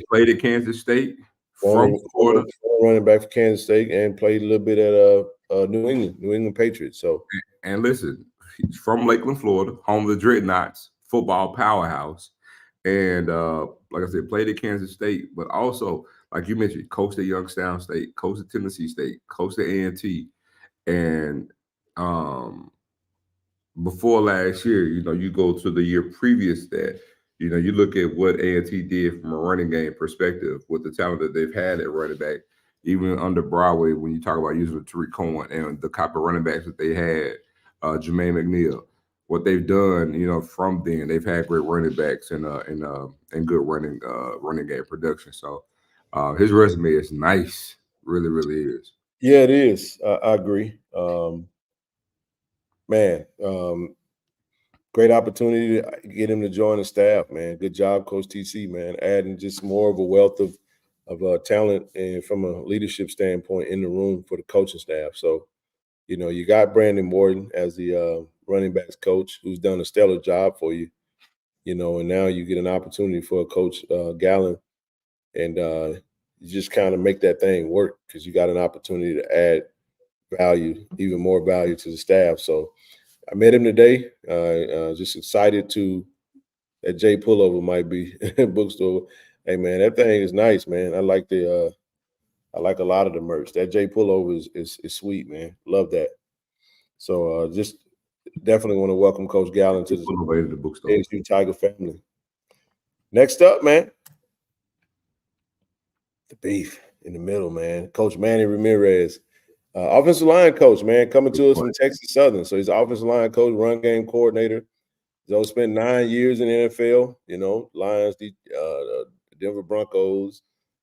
played at Kansas State from Florida. Running back for Kansas State and played a little bit at New England Patriots. So, and listen, he's from Lakeland, Florida, home of the Dreadnoughts, football powerhouse. And like I said, played at Kansas State, but also, like you mentioned, coached at Youngstown State, coached at Tennessee State, coached at A&T. And before last year, you know, you go to the year previous that, you know, you look at what A&T did from a running game perspective with the talent that they've had at running back, even under Broadway, when you talk about using Tariq Cohen and the type of running backs that they had, Jermaine McNeil, what they've done, you know, from then, they've had great running backs and good running game production. So his resume is nice, really, really is. Yeah, it is. I agree. Man, great opportunity to get him to join the staff, man. Good job, Coach TC, man, adding just more of a wealth of talent and from a leadership standpoint in the room for the coaching staff. So, you know, you got Brandon Morton as the running backs coach who's done a stellar job for you, you know, and now you get an opportunity for Coach Gallen, and you just kind of make that thing work because you got an opportunity to add value, even more value to the staff. So I met him today. Just excited that Jay Pullover might be bookstore. Hey man, that thing is nice, man. I like a lot of the merch. That Jay Pullover is sweet, man. Love that. So just definitely want to welcome Coach Gallen to the bookstore. JSU Tiger family. Next up, man, the beef in the middle, man. Coach Manny Ramirez. Offensive line coach, man, coming to us from Texas Southern. So he's offensive line coach, run game coordinator. He's spent 9 years in the NFL, you know, Lions, the Denver Broncos.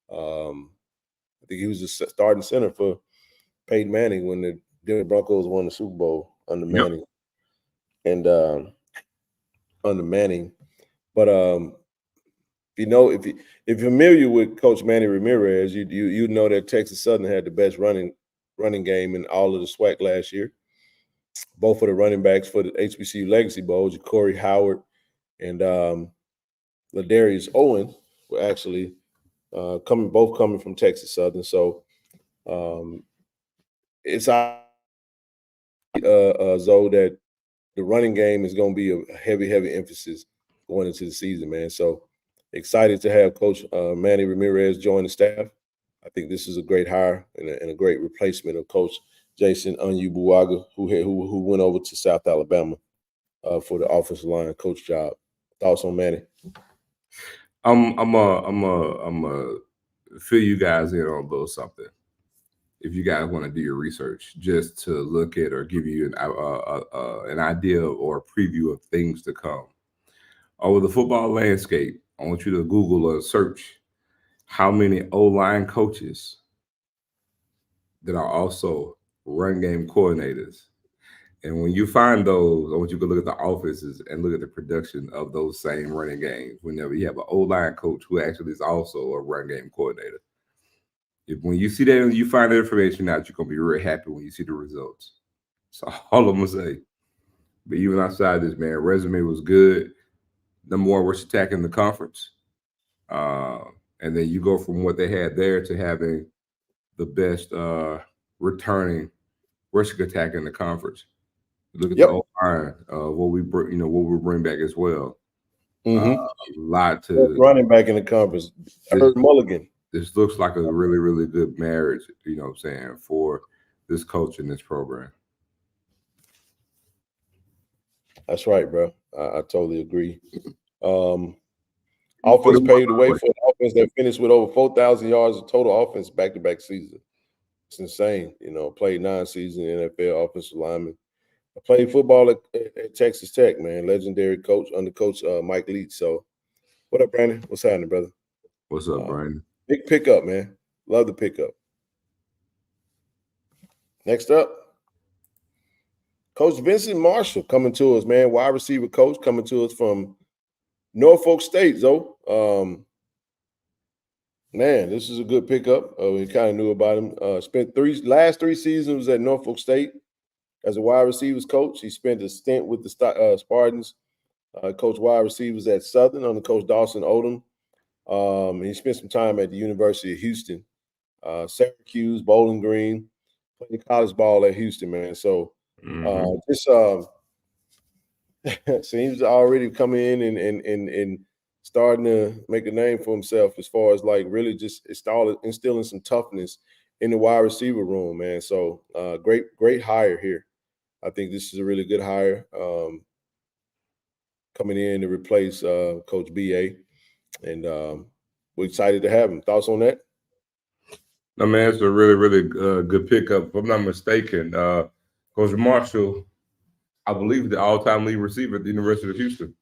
I think he was the starting center for Peyton Manning when the Denver Broncos won the Super Bowl. under Yep. Manning. And under Manning. But if you're familiar with Coach Manny Ramirez, you know that Texas Southern had the best running game in all of the SWAC last year. Both of the running backs for the HBCU Legacy Bowl, Corey Howard and Ladarius Owen, were actually coming from Texas Southern. So it's Zoe, that the running game is going to be a heavy emphasis going into the season, man. So excited to have Coach Manny Ramirez join the staff. I think this is a great hire and a great replacement of Coach Jason Onyubuaga, who went over to South Alabama for the offensive line coach job. Thoughts on Manny? I'm a fill you guys in on a little something. If you guys want to do your research, just to look at or give you an idea or a preview of things to come. Over the football landscape, I want you to Google or search how many O-line coaches that are also run game coordinators. And when you find those, I want you to look at the offenses and look at the production of those same running games. Whenever you have an O-line coach who actually is also a run game coordinator. When you see that and you find that information out, you're going to be real happy when you see the results. So all I'm going to say. But even outside this, man, resume was good. Number one, rush attack in the conference. And then you go from what they had there to having the best returning rushing attack in the conference. Look at the O-line, what we bring back as well. A lot to running back in the conference. Mulligan. This looks like a really, really good marriage, you know what I'm saying, for this coach and this program. That's right, bro. I totally agree. Offense paved the way for an offense that finished with over 4,000 yards of total offense back-to-back season. It's insane. Played 9 seasons in NFL offensive lineman. I played football at Texas Tech, man. Legendary coach under Coach Mike Leach. So, what up, Brandon? What's happening, brother? What's up, Brandon? Big pickup, man. Love the pickup. Next up, Coach Vincent Marshall coming to us, man. Wide receiver coach coming to us from Norfolk State, Zoe. Man, this is a good pickup. We kind of knew about him. Spent last 3 seasons at Norfolk State as a wide receivers coach. He spent a stint with the Spartans, coached wide receivers at Southern under Coach Dawson Odom. He spent some time at the University of Houston, Syracuse, Bowling Green, played college ball at Houston, man. So seems to already come in and starting to make a name for himself as far as like really just instilling some toughness in the wide receiver room, man. So great hire here. I think this is a really good hire coming in to replace Coach B.A. And we're excited to have him. Thoughts on that? No, man, it's a really, really good pickup. If I'm not mistaken, Coach Marshall, I believe, the all-time lead receiver at the University of Houston.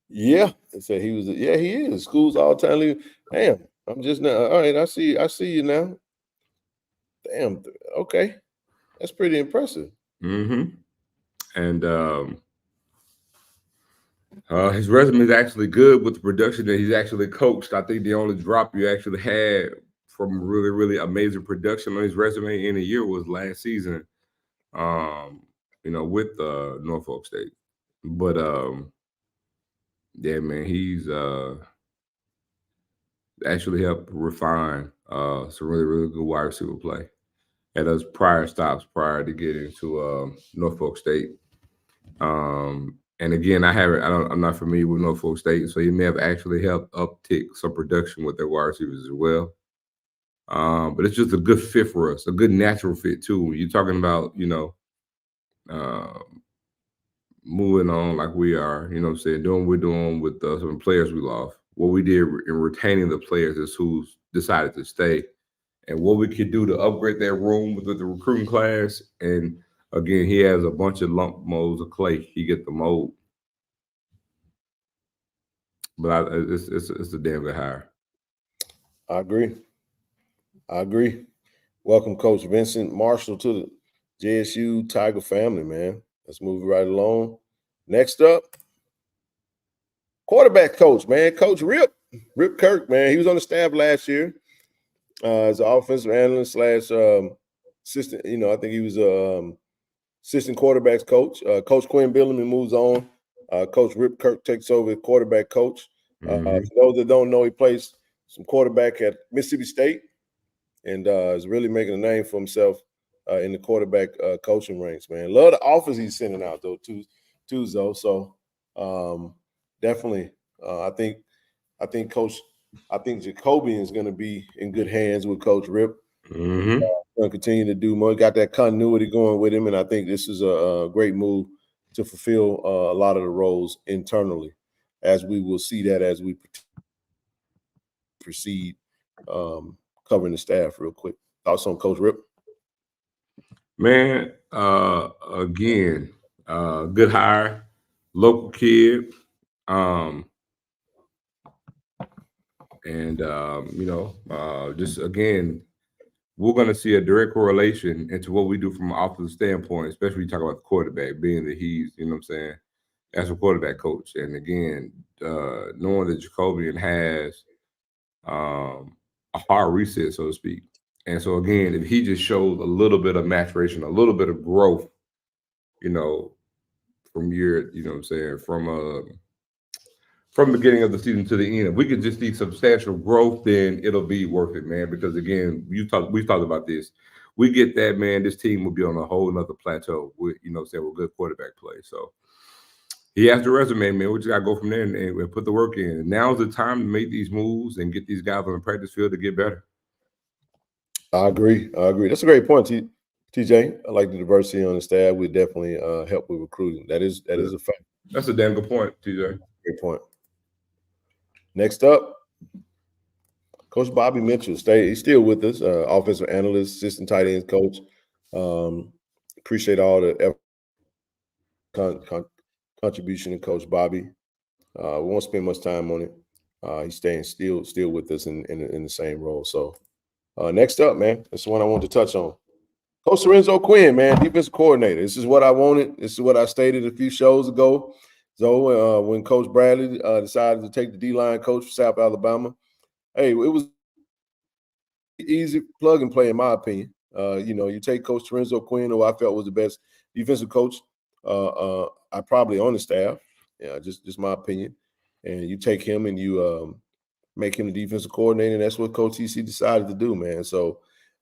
Yeah, they said he was. Yeah, he is. School's all-time lead. Damn, I'm just now. All right, I see you now. Damn. Okay, that's pretty impressive. And his resume is actually good with the production that he's actually coached. I think the only drop you actually had from really, really amazing production on his resume in a year was last season, with Norfolk State. But yeah, man, he's actually helped refine some really, really good wide receiver play at his prior stops prior to getting to Norfolk State. And again, I'm not familiar with Norfolk State, so he may have actually helped uptick some production with their wide receivers as well. But it's just a good fit for us, a good natural fit too. When you're talking about, moving on like we are, you know what I'm saying, doing what we're doing with some players we lost. What we did in retaining the players is who's decided to stay, and what we could do to upgrade that room with the recruiting class. And again, he has a bunch of lump molds of clay. He get the mold. But it's a damn good hire. I agree. Welcome, Coach Vincent Marshall, to the JSU Tiger family, man. Let's move right along. Next up, quarterback coach, man. Coach Rip Kirk, man. He was on the staff last year as an offensive analyst slash assistant. I think he was assistant quarterbacks coach. Coach Quinn Billington moves on. Coach Rip Kirk takes over as quarterback coach. For those that don't know, he plays some quarterback at Mississippi State and is really making a name for himself in the quarterback coaching ranks, man. Love the offers he's sending out, though, too. So definitely, I think Jacobian is going to be in good hands with Coach Rip. Going to continue to do more. Got that continuity going with him, and I think this is a great move to fulfill a lot of the roles internally, as we will see that as we proceed covering the staff real quick. Thoughts on Coach Rip? Man, again, good hire, local kid. Just again, we're going to see a direct correlation into what we do from an offensive standpoint, especially when you talk about the quarterback, being that he's, you know what I'm saying, as a quarterback coach. And again, knowing that Jacobian has a hard reset, so to speak. And so again, if he just shows a little bit of maturation, a little bit of growth, from year, you know what I'm saying, from the beginning of the season to the end, if we could just see substantial growth, then it'll be worth it, man. Because again, we've talked about this. We get that, man, this team will be on a whole nother plateau with, with good quarterback play. So he has the resume, man. We just got to go from there and put the work in. Now's the time to make these moves and get these guys on the practice field to get better. I agree. That's a great point, TJ. I like the diversity on the staff. We definitely help with recruiting. That is a fact. That's a damn good point, TJ. Great point. Next up, Coach Bobby Mitchell. He's still with us, offensive analyst, assistant tight ends coach. Appreciate all the contribution to Coach Bobby. We won't spend much time on it. He's staying still with us in the same role. So next up, man, that's the one I want to touch on. Coach Lorenzo Quinn, man, defensive coordinator. This is what I wanted. This is what I stated a few shows ago. So when Coach Bradley decided to take the D-line coach for South Alabama, hey, it was easy plug and play in my opinion. You take Coach Lorenzo Quinn, who I felt was the best defensive coach I probably on the staff. Yeah, just my opinion. And you take him and you make him the defensive coordinator. And that's what Coach TC decided to do, man. So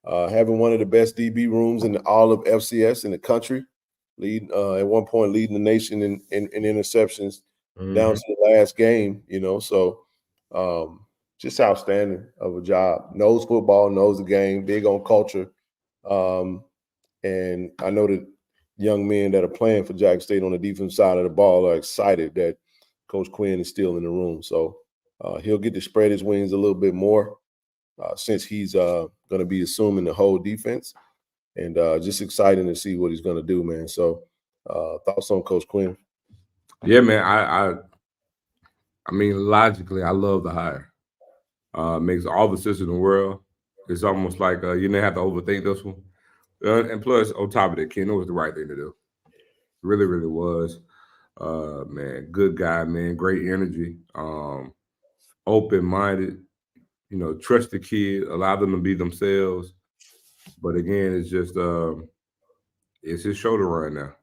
having one of the best DB rooms in all of FCS in the country, at one point leading the nation in interceptions down to the last game, So just outstanding of a job. Knows football, knows the game, big on culture. And I know that young men that are playing for Jackson State on the defensive side of the ball are excited that Coach Quinn is still in the room. So he'll get to spread his wings a little bit more since he's going to be assuming the whole defense. And just exciting to see what he's going to do, man. So thoughts on Coach Quinn? Yeah, man. I mean, logically, I love the hire. Makes all the sense in the world. It's almost like you didn't have to overthink this one. And plus, on top of that, Ken, it was the right thing to do. Really, really was. Man, good guy, man. Great energy. Open-minded. Trust the kid. Allow them to be themselves. But again, it's just it's his show to run now.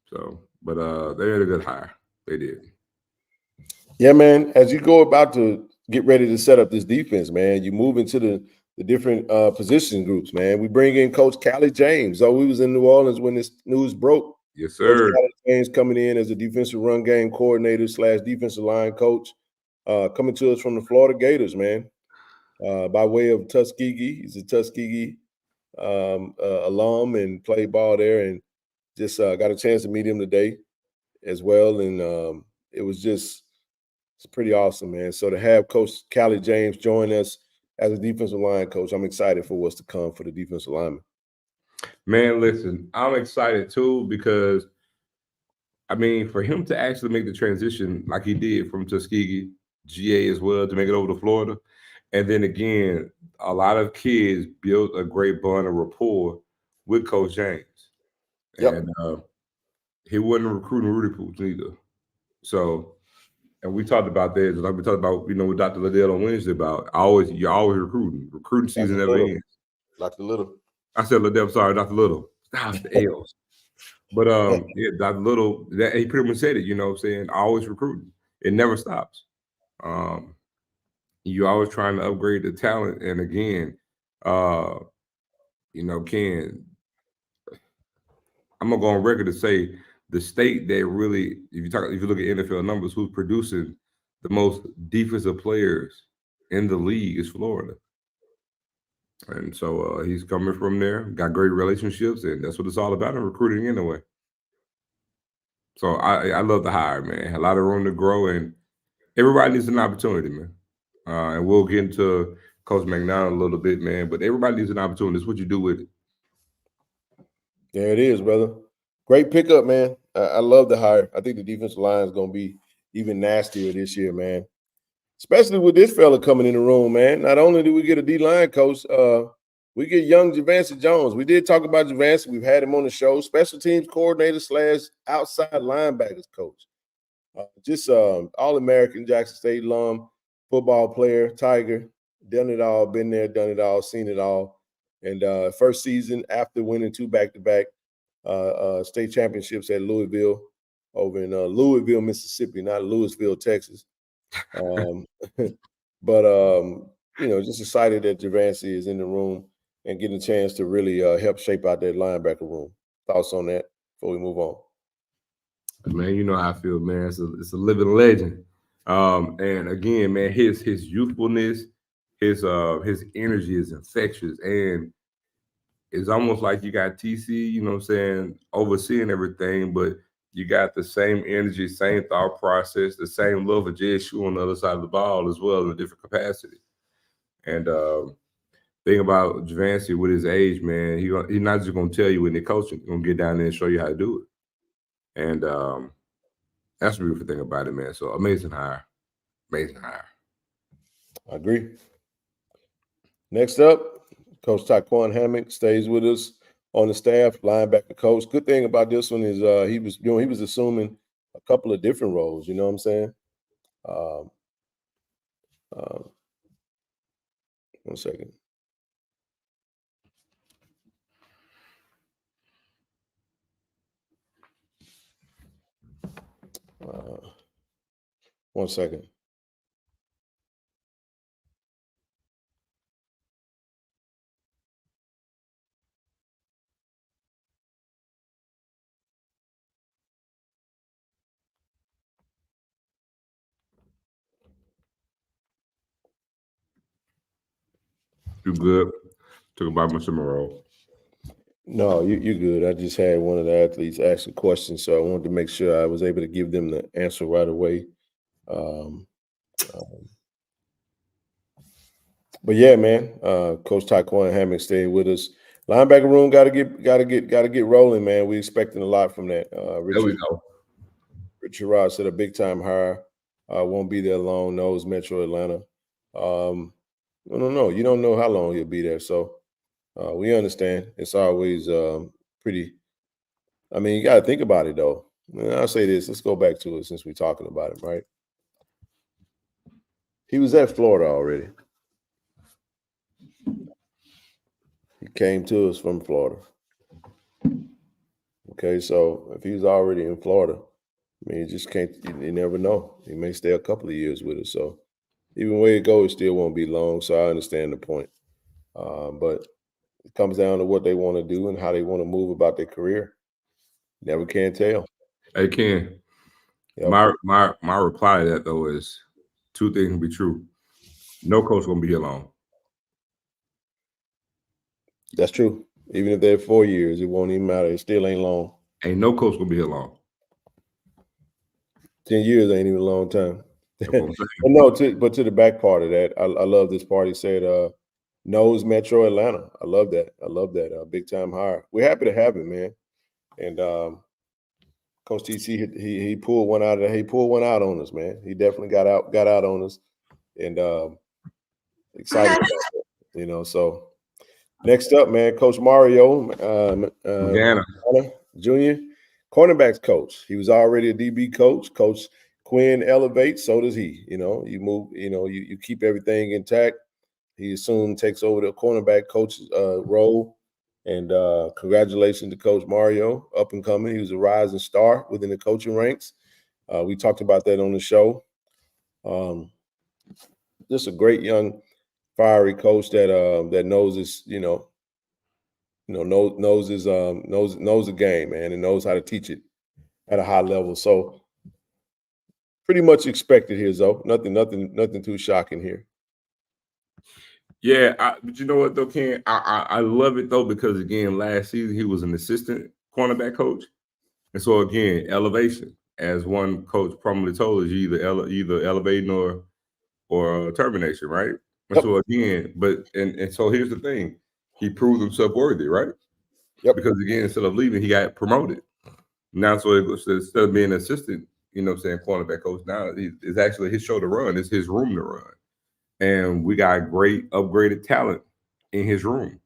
So, but they had a good hire. They did. Yeah, man. As you go about to get ready to set up this defense, man, you move into the different position groups, man. We bring in Coach Callie James. So we was in New Orleans when this news broke. Yes, sir. Coach Callie James coming in as a defensive run game coordinator / defensive line coach, coming to us from the Florida Gators, man. By way of Tuskegee. He's a Tuskegee alum and played ball there, and just got a chance to meet him today as well. And it was it's pretty awesome, man. So to have Coach Callie James join us as a defensive line coach, I'm excited for what's to come for the defensive lineman. Man, listen, I'm excited too because, I mean, for him to actually make the transition like he did from Tuskegee, GA as well, to make it over to Florida. And then again, a lot of kids built a great bond of rapport with Coach James. Yep. And he wasn't recruiting Rudy Pooch either. So, and we talked about that, like we talked about, with Dr. Liddell on Wednesday about you're always recruiting. Recruiting season never ends. Dr. Little. I said Liddell, sorry, Dr. Little. Stop the L's. But yeah, Dr. Little, he pretty much said it, you know what I'm saying? Always recruiting. It never stops. You're always trying to upgrade the talent. And again, Ken, I'm gonna go on record to say the state that really, if you look at NFL numbers, who's producing the most defensive players in the league is Florida. And so he's coming from there, got great relationships, and that's what it's all about in recruiting anyway. So I love the hire, man. A lot of room to grow, and everybody needs an opportunity, man. And we'll get into Coach McNaughton a little bit, man. But everybody needs an opportunity. It's what you do with it. There it is, brother. Great pickup, man. I love the hire. I think the defensive line is going to be even nastier this year, man. Especially with this fella coming in the room, man. Not only do we get a D-line coach, we get young Javancy Jones. We did talk about Javancy. We've had him on the show. Special teams coordinator / outside linebackers coach. Just All-American, Jackson State alum, football player, Tiger. Done it all, been there, done it all, seen it all. And first season after winning 2 back-to-back state championships at Louisville, over in Louisville, Mississippi, not Louisville, Texas. But just excited that Javancy is in the room and getting a chance to really help shape out that linebacker room. Thoughts on that before we move on? Man, you know how I feel, man. It's a living legend. And again, man, his youthfulness, his energy is infectious, and it's almost like you got TC, you know what I'm saying, overseeing everything, but you got the same energy, same thought process, the same love of JSU on the other side of the ball as well in a different capacity. And thing about Javancy with his age, man, he's not just gonna tell you when they're coaching, he's gonna get down there and show you how to do it. And that's the beautiful thing about it, man. So amazing hire. Amazing hire. I agree. Next up, Coach Taquan Hammock stays with us on the staff, linebacker coach. Good thing about this one is he was assuming a couple of different roles. You know what I'm saying? 1 second. One second. You good? Took about my summer roll. No, you're good. I just had one of the athletes ask a question, so I wanted to make sure I was able to give them the answer right away. But yeah, man, Coach Taquan Hammock staying with us. Linebacker room got to get rolling, man. We expecting a lot from that. There we go. Richard Rod said a big time hire. Won't be there long. Knows Metro Atlanta. I don't know. You don't know how long he'll be there, so we understand. It's always pretty. I mean, you got to think about it though. I'll say this. Let's go back to it since we're talking about it, right? He was at Florida already. He came to us from Florida. Okay, so if he's already in Florida, I mean, you just can't. You never know. He may stay a couple of years with us. So even where it goes, it still won't be long. So I understand the point. But it comes down to what they want to do and how they want to move about their career. Never can tell. Hey, Ken. Yep. My reply to that though is 2 things can be true. No coach gonna be here long. That's true. Even if they're 4 years, it won't even matter. It still ain't long. Ain't no coach gonna be here long. 10 years ain't even a long time. But to the back part of that, I love this part. He said, knows Metro Atlanta. I love that. Big time hire. We're happy to have him, man. And Coach TC, he pulled one out. He pulled one out on us, man. He definitely got out on us, and excited about that. So Next up, man, Coach Mario Magana. Jr., cornerbacks coach. He was already a DB coach. Coach Quinn elevates, so does he. You know, you move, you keep everything intact. He soon takes over the cornerback coach role. And congratulations to Coach Mario, up and coming. He was a rising star within the coaching ranks. We talked about that on the show. Just a great young, fiery coach that knows his, knows the game, man, and knows how to teach it at a high level. So pretty much expected here, though. Nothing too shocking here. Yeah, but you know what though, Ken? I love it though because again, last season he was an assistant cornerback coach, and so again, elevation. As one coach probably told us, you either elevating or termination, right? And Yep. so again, and so here's the thing: he proved himself worthy, right? Yep. Because again, instead of leaving, he got promoted. Now, so instead of being an assistant, cornerback coach, now it's actually his show to run. It's his room to run. And we got great upgraded talent in his room.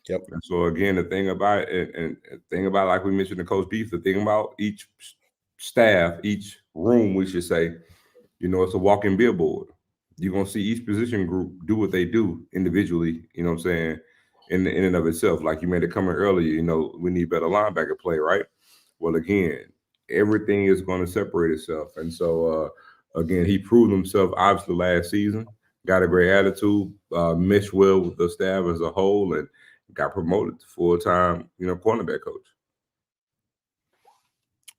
Yep. And so again, the thing about it, and thing about, like we mentioned in Coach Beef, the thing about each staff, each room, we should say, it's a walking billboard. You're gonna see each position group do what they do individually, in and of itself. Like you made it comment earlier, we need better linebacker play, right? Well, again, everything is going to separate itself. And so again, he proved himself obviously last season. Got a great attitude, meshed well with the staff as a whole, and got promoted to full-time, cornerback coach.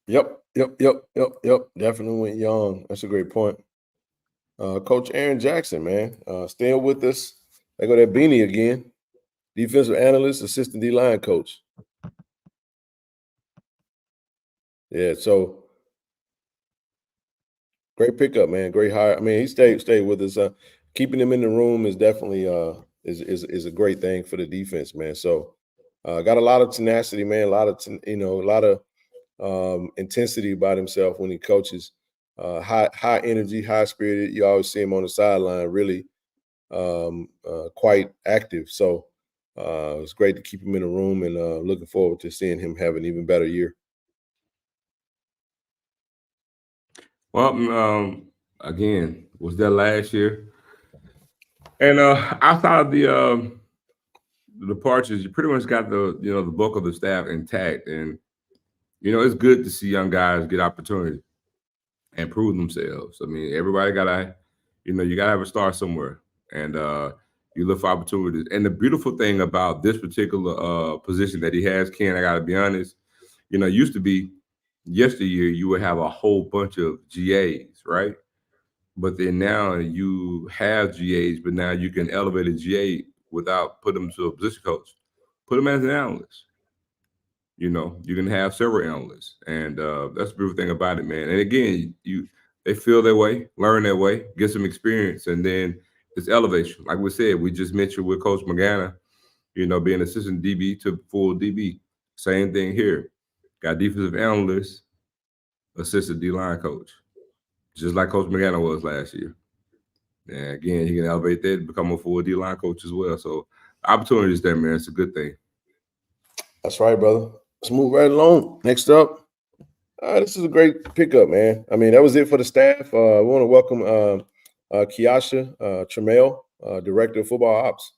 Yep. Definitely went young. That's a great point. Coach Aaron Jackson, man, staying with us. They go that beanie again. Defensive analyst, assistant D-line coach. Yeah, so great pickup, man. Great hire. I mean, he stayed with us. Keeping him in the room is definitely is a great thing for the defense, man. So got a lot of tenacity, man. A lot of intensity about himself when he coaches. High energy, high spirited. You always see him on the sideline, really quite active. So it's great to keep him in the room, and looking forward to seeing him have an even better year. Well, again, was there last year, and outside of the departures, you pretty much got the bulk of the staff intact, and it's good to see young guys get opportunity and prove themselves. I mean, everybody gotta, you gotta have a star somewhere, and you look for opportunities. And the beautiful thing about this particular position that he has, Ken, I gotta be honest, used to be yesteryear you would have a whole bunch of GAs, right? But then now you have GAs, but now you can elevate a GA without putting them to a position coach. Put them as an analyst. You can have several analysts, and that's the beautiful thing about it, man. And again, they feel their way, learn their way, get some experience, and then it's elevation. Like we said, we just mentioned with Coach Magana, being assistant DB to full DB. Same thing here. Got defensive analyst, assistant D-line coach, just like Coach Magana was last year. And again, he can elevate that and become a full D-line coach as well. So opportunities there, man. It's a good thing. That's right, brother. Let's move right along. Next up. This is a great pickup, man. I mean, that was it for the staff. We want to welcome Kiasha Tremel, Director of Football Ops.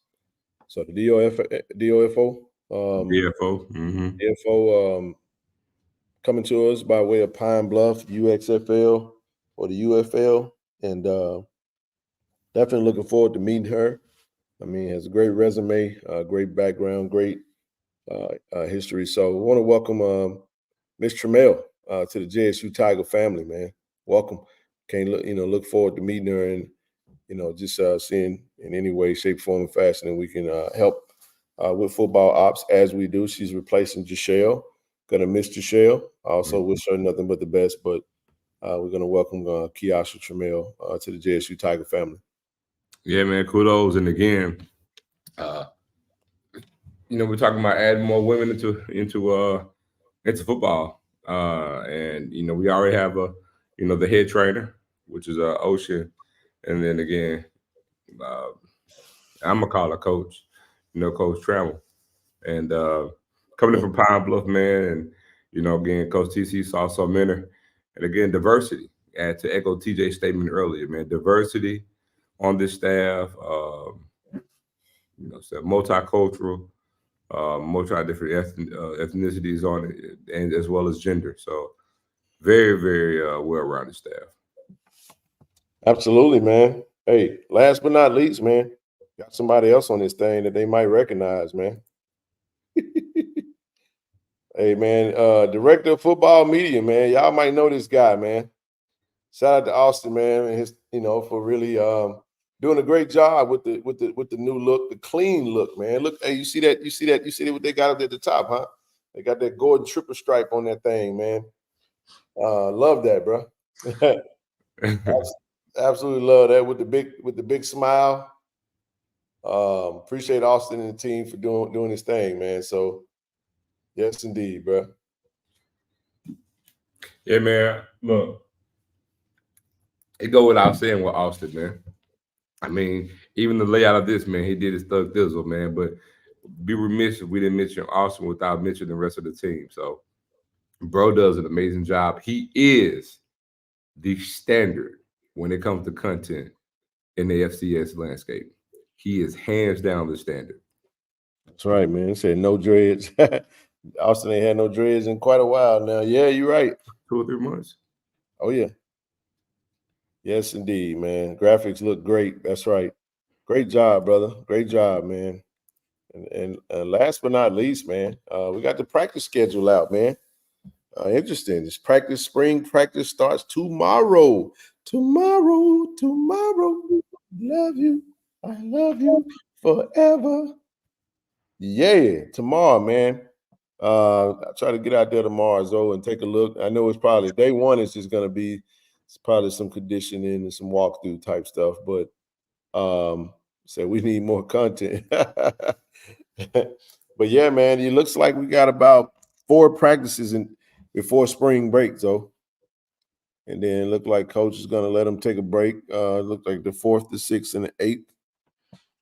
So the DOFO. DFO coming to us by way of Pine Bluff, UXFL, or the UFL. And definitely looking forward to meeting her. I mean, has a great resume, great background, great history. So we want to welcome Ms. Tremel to the JSU Tiger family, man. Welcome. Look forward to meeting her and, just seeing in any way, shape, form, and fashion that we can help with football ops as we do. She's replacing Jashelle. Gonna miss Jashelle. Also wish her nothing but the best, but we're gonna welcome Kiasha Tremel to the JSU Tiger family. Yeah, man, kudos. And again, we're talking about adding more women into football. And we already have the head trainer, which is Ocean, and then again, I'm gonna call her coach. Coach Trammell. And coming in from Pine Bluff, man, and again, Coach TC is also a mentor. And again, diversity. And to echo TJ's statement earlier, man, diversity on this staff. So multicultural, multi different ethnicities on it, and as well as gender. So very, very well-rounded staff. Absolutely, man. Hey, last but not least, man, got somebody else on this thing that they might recognize, man. Hey, man, director of football media, man. Y'all might know this guy, man. Shout out to Austin, man, and his, for really doing a great job with the new look, the clean look, man. Look, hey, you see what they got up at the top, huh? They got that Gordon triple stripe on that thing, man. Love that, bro. Absolutely love that with the big smile. Appreciate Austin and the team for doing his thing, man. So yes, indeed, bro. Yeah, man. Look, it go without saying with Austin, man. I mean, even the layout of this, man, he did his thug thizzle, man. But be remiss if we didn't mention Austin without mentioning the rest of the team. So, bro does an amazing job. He is the standard when it comes to content in the FCS landscape. He is hands down the standard. That's right, man. He said no dreads. Austin ain't had no dreads in quite a while now. Yeah, you're right. 2 or 3 months. Oh, yeah. Yes, indeed, man. Graphics look great. That's right. Great job, brother. Great job, man. And last but not least, man, we got the practice schedule out, man. Interesting. This spring practice starts tomorrow. Tomorrow. Love you. I love you forever. Yeah, tomorrow, man. I try to get out there tomorrow, Zoe, and take a look. I know it's probably day one is just gonna be probably some conditioning and some walkthrough type stuff, but so we need more content. But yeah, man, it looks like we got about 4 practices before spring break, so. And then it looked like coach is gonna let them take a break. It looked like the 4th, the 6th, and the 8th.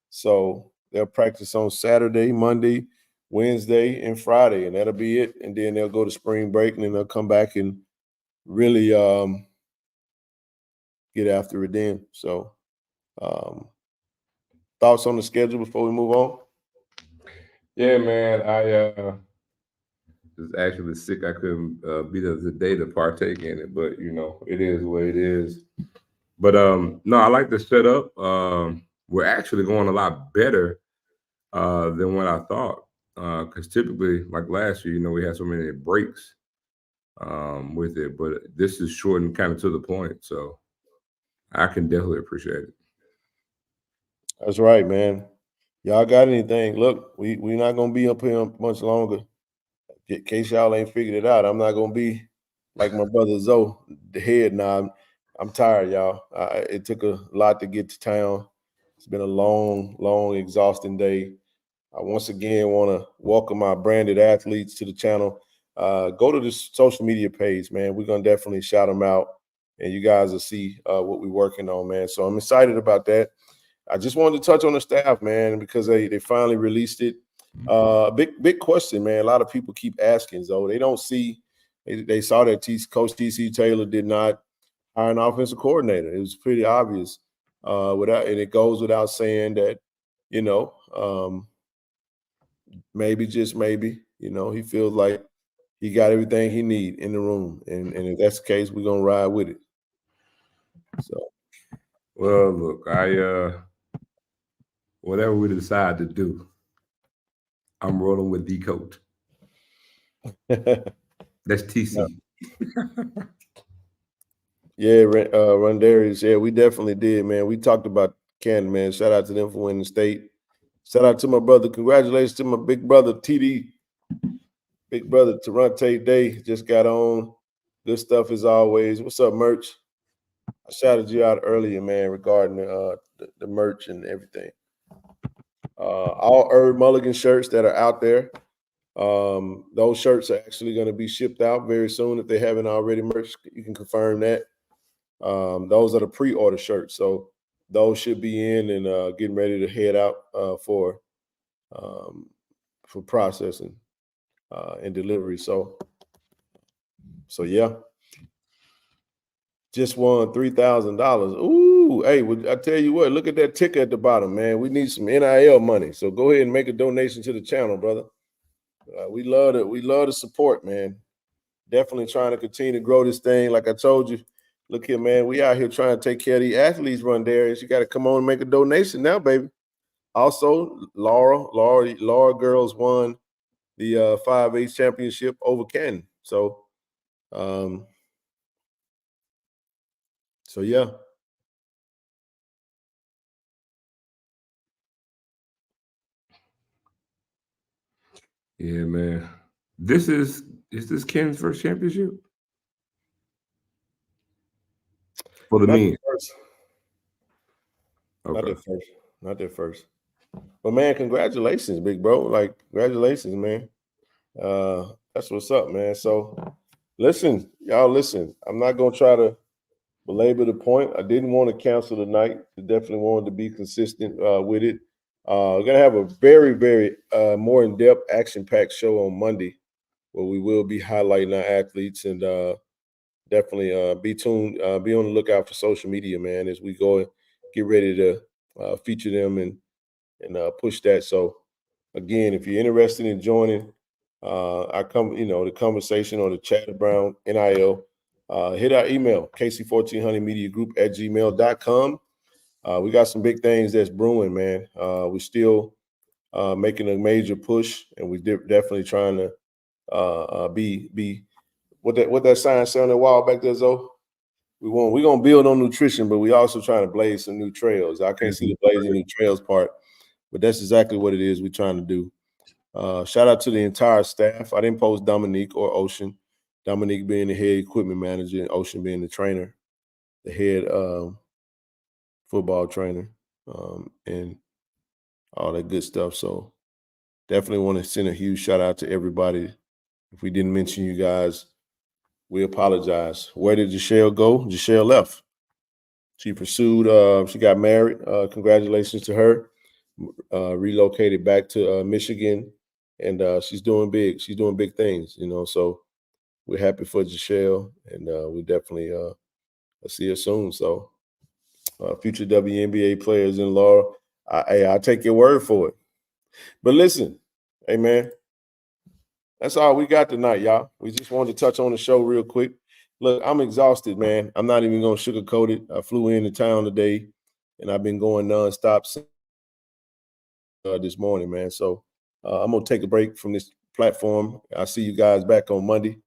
So they'll practice on Saturday, Monday, Wednesday, and Friday, and that'll be it. And then they'll go to spring break, and then they'll come back and really get after it then. So thoughts on the schedule before we move on? Yeah, man. I was actually sick. I couldn't be there today to partake in it, but it is what it is. But no, I like the setup. We're actually going a lot better than what I thought. Because typically, like last year, we had so many breaks with it, but this is short and kind of to the point. So I can definitely appreciate it. That's right, man. Y'all got anything? Look, we're not gonna be up here much longer. In case y'all ain't figured it out, I'm not gonna be like my brother Zoe, the head now. I'm tired, y'all. It took a lot to get to town. It's been a long, exhausting day. I once again want to welcome our branded athletes to the channel. Go to the social media page, man. We're going to definitely shout them out, and you guys will see what we're working on, man. So I'm excited about that. I just wanted to touch on the staff, man, because they finally released it. Big question, man. A lot of people keep asking, though. They don't see – they saw that Coach TC Taylor did not hire an offensive coordinator. It was pretty obvious. And it goes without saying that, maybe, just maybe, he feels like he got everything he need in the room. And if that's the case, we're going to ride with it. So. Well, look, whatever we decide to do, I'm rolling with the coach. That's TC. Yeah, Rondarius. Yeah, we definitely did, man. We talked about Canton, man. Shout out to them for winning the state. Shout out to my brother. Congratulations to my big brother, TD. Big brother, Toronto Day just got on. Good stuff as always. What's up, merch? I shouted you out earlier, man, regarding the merch and everything. All Herb Mulligan shirts that are out there. Those shirts are actually going to be shipped out very soon. If they haven't already merch, you can confirm that. Those are the pre-order shirts. So those should be in and getting ready to head out for for processing and delivery. So yeah. Just won $3,000. Ooh, hey, I tell you what, look at that ticker at the bottom, man. We need some NIL money. So go ahead and make a donation to the channel, brother. We love the support, man. Definitely trying to continue to grow this thing. Like I told you, look here, man. We out here trying to take care of these athletes, Run Darius. You got to come on and make a donation now, baby. Also, Laura girls won the 5A championship over Canton. So yeah. Yeah, man. Is this Ken's first championship? For the men. Okay. Not their first. But man, congratulations, big bro. Like, congratulations, man. That's what's up, man. So listen, y'all listen. I'm not gonna try to belabor the point. I didn't want to cancel tonight. I definitely wanted to be consistent with it. We're gonna have a very, very more in-depth, action-packed show on Monday, where we will be highlighting our athletes and definitely be tuned, be on the lookout for social media, man, as we go and get ready to feature them and push that. So again, if you're interested in joining the conversation or the chat around NIL, hit our email, KC-1400mediagroup@gmail.com. We got some big things that's brewing, man. We're still making a major push, and we're definitely trying to be what that sign said on the wall back there, Zoe. We're gonna build on nutrition, but we also trying to blaze some new trails. I can't see the blazing new trails part, but that's exactly what it is we're trying to do. Shout out to the entire staff. I didn't post Dominique or Ocean. Dominique being the head equipment manager and Ocean being the trainer, the head football trainer, and all that good stuff. So definitely want to send a huge shout out to everybody. If we didn't mention you guys, we apologize. Where did Jashelle go? Jashelle left. She pursued, she got married. Congratulations to her. Relocated back to Michigan, and she's doing big. She's doing big things, so we're happy for Jashelle, and we definitely see her soon. So future WNBA players in Laura, I take your word for it. But listen, hey, man, that's all we got tonight, y'all. We just wanted to touch on the show real quick. Look, I'm exhausted, man. I'm not even going to sugarcoat it. I flew into town today, and I've been going nonstop since this morning, man. So I'm going to take a break from this platform. I'll see you guys back on Monday.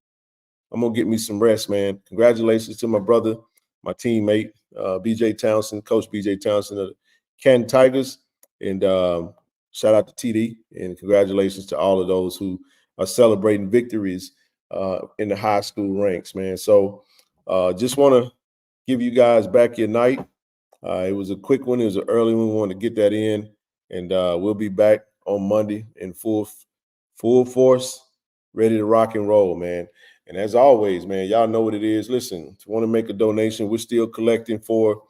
I'm going to get me some rest, man. Congratulations to my brother, my teammate, BJ Townsend, Coach BJ Townsend of the Canton Tigers. And shout out to TD. And congratulations to all of those who are celebrating victories in the high school ranks, man. So just want to give you guys back your night. It was a quick one. It was an early one. We wanted to get that in. And we'll be back on Monday in full force, ready to rock and roll, man. And as always, man, y'all know what it is. Listen, if you want to make a donation, we're still collecting for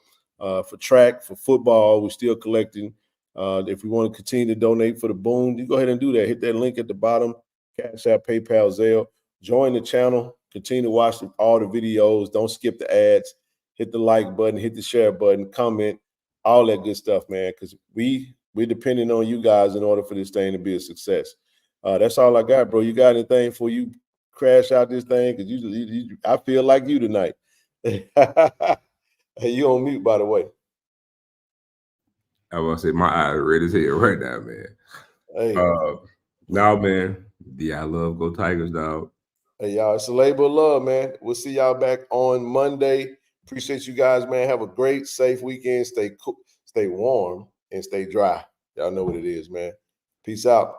track, for football. We're still collecting. If we want to continue to donate for the Boom, you go ahead and do that. Hit that link at the bottom, Cash App, PayPal, Zelle. Join the channel. Continue to watch all the videos. Don't skip the ads. Hit the like button. Hit the share button. Comment. All that good stuff, man, because we're depending on you guys in order for this thing to be a success. That's all I got, bro. You got anything for you crash out this thing? Because you I feel like you tonight. Hey, you on mute, by the way. I was say my eyes red as hell right now, man. Hey. Now, man. Yeah, I love Go Tigers, dog. Hey, y'all, it's a labor of love, man. We'll see y'all back on Monday. Appreciate you guys, man. Have a great, safe weekend. Stay cool, stay warm, and stay dry. Y'all know what it is, man. Peace out.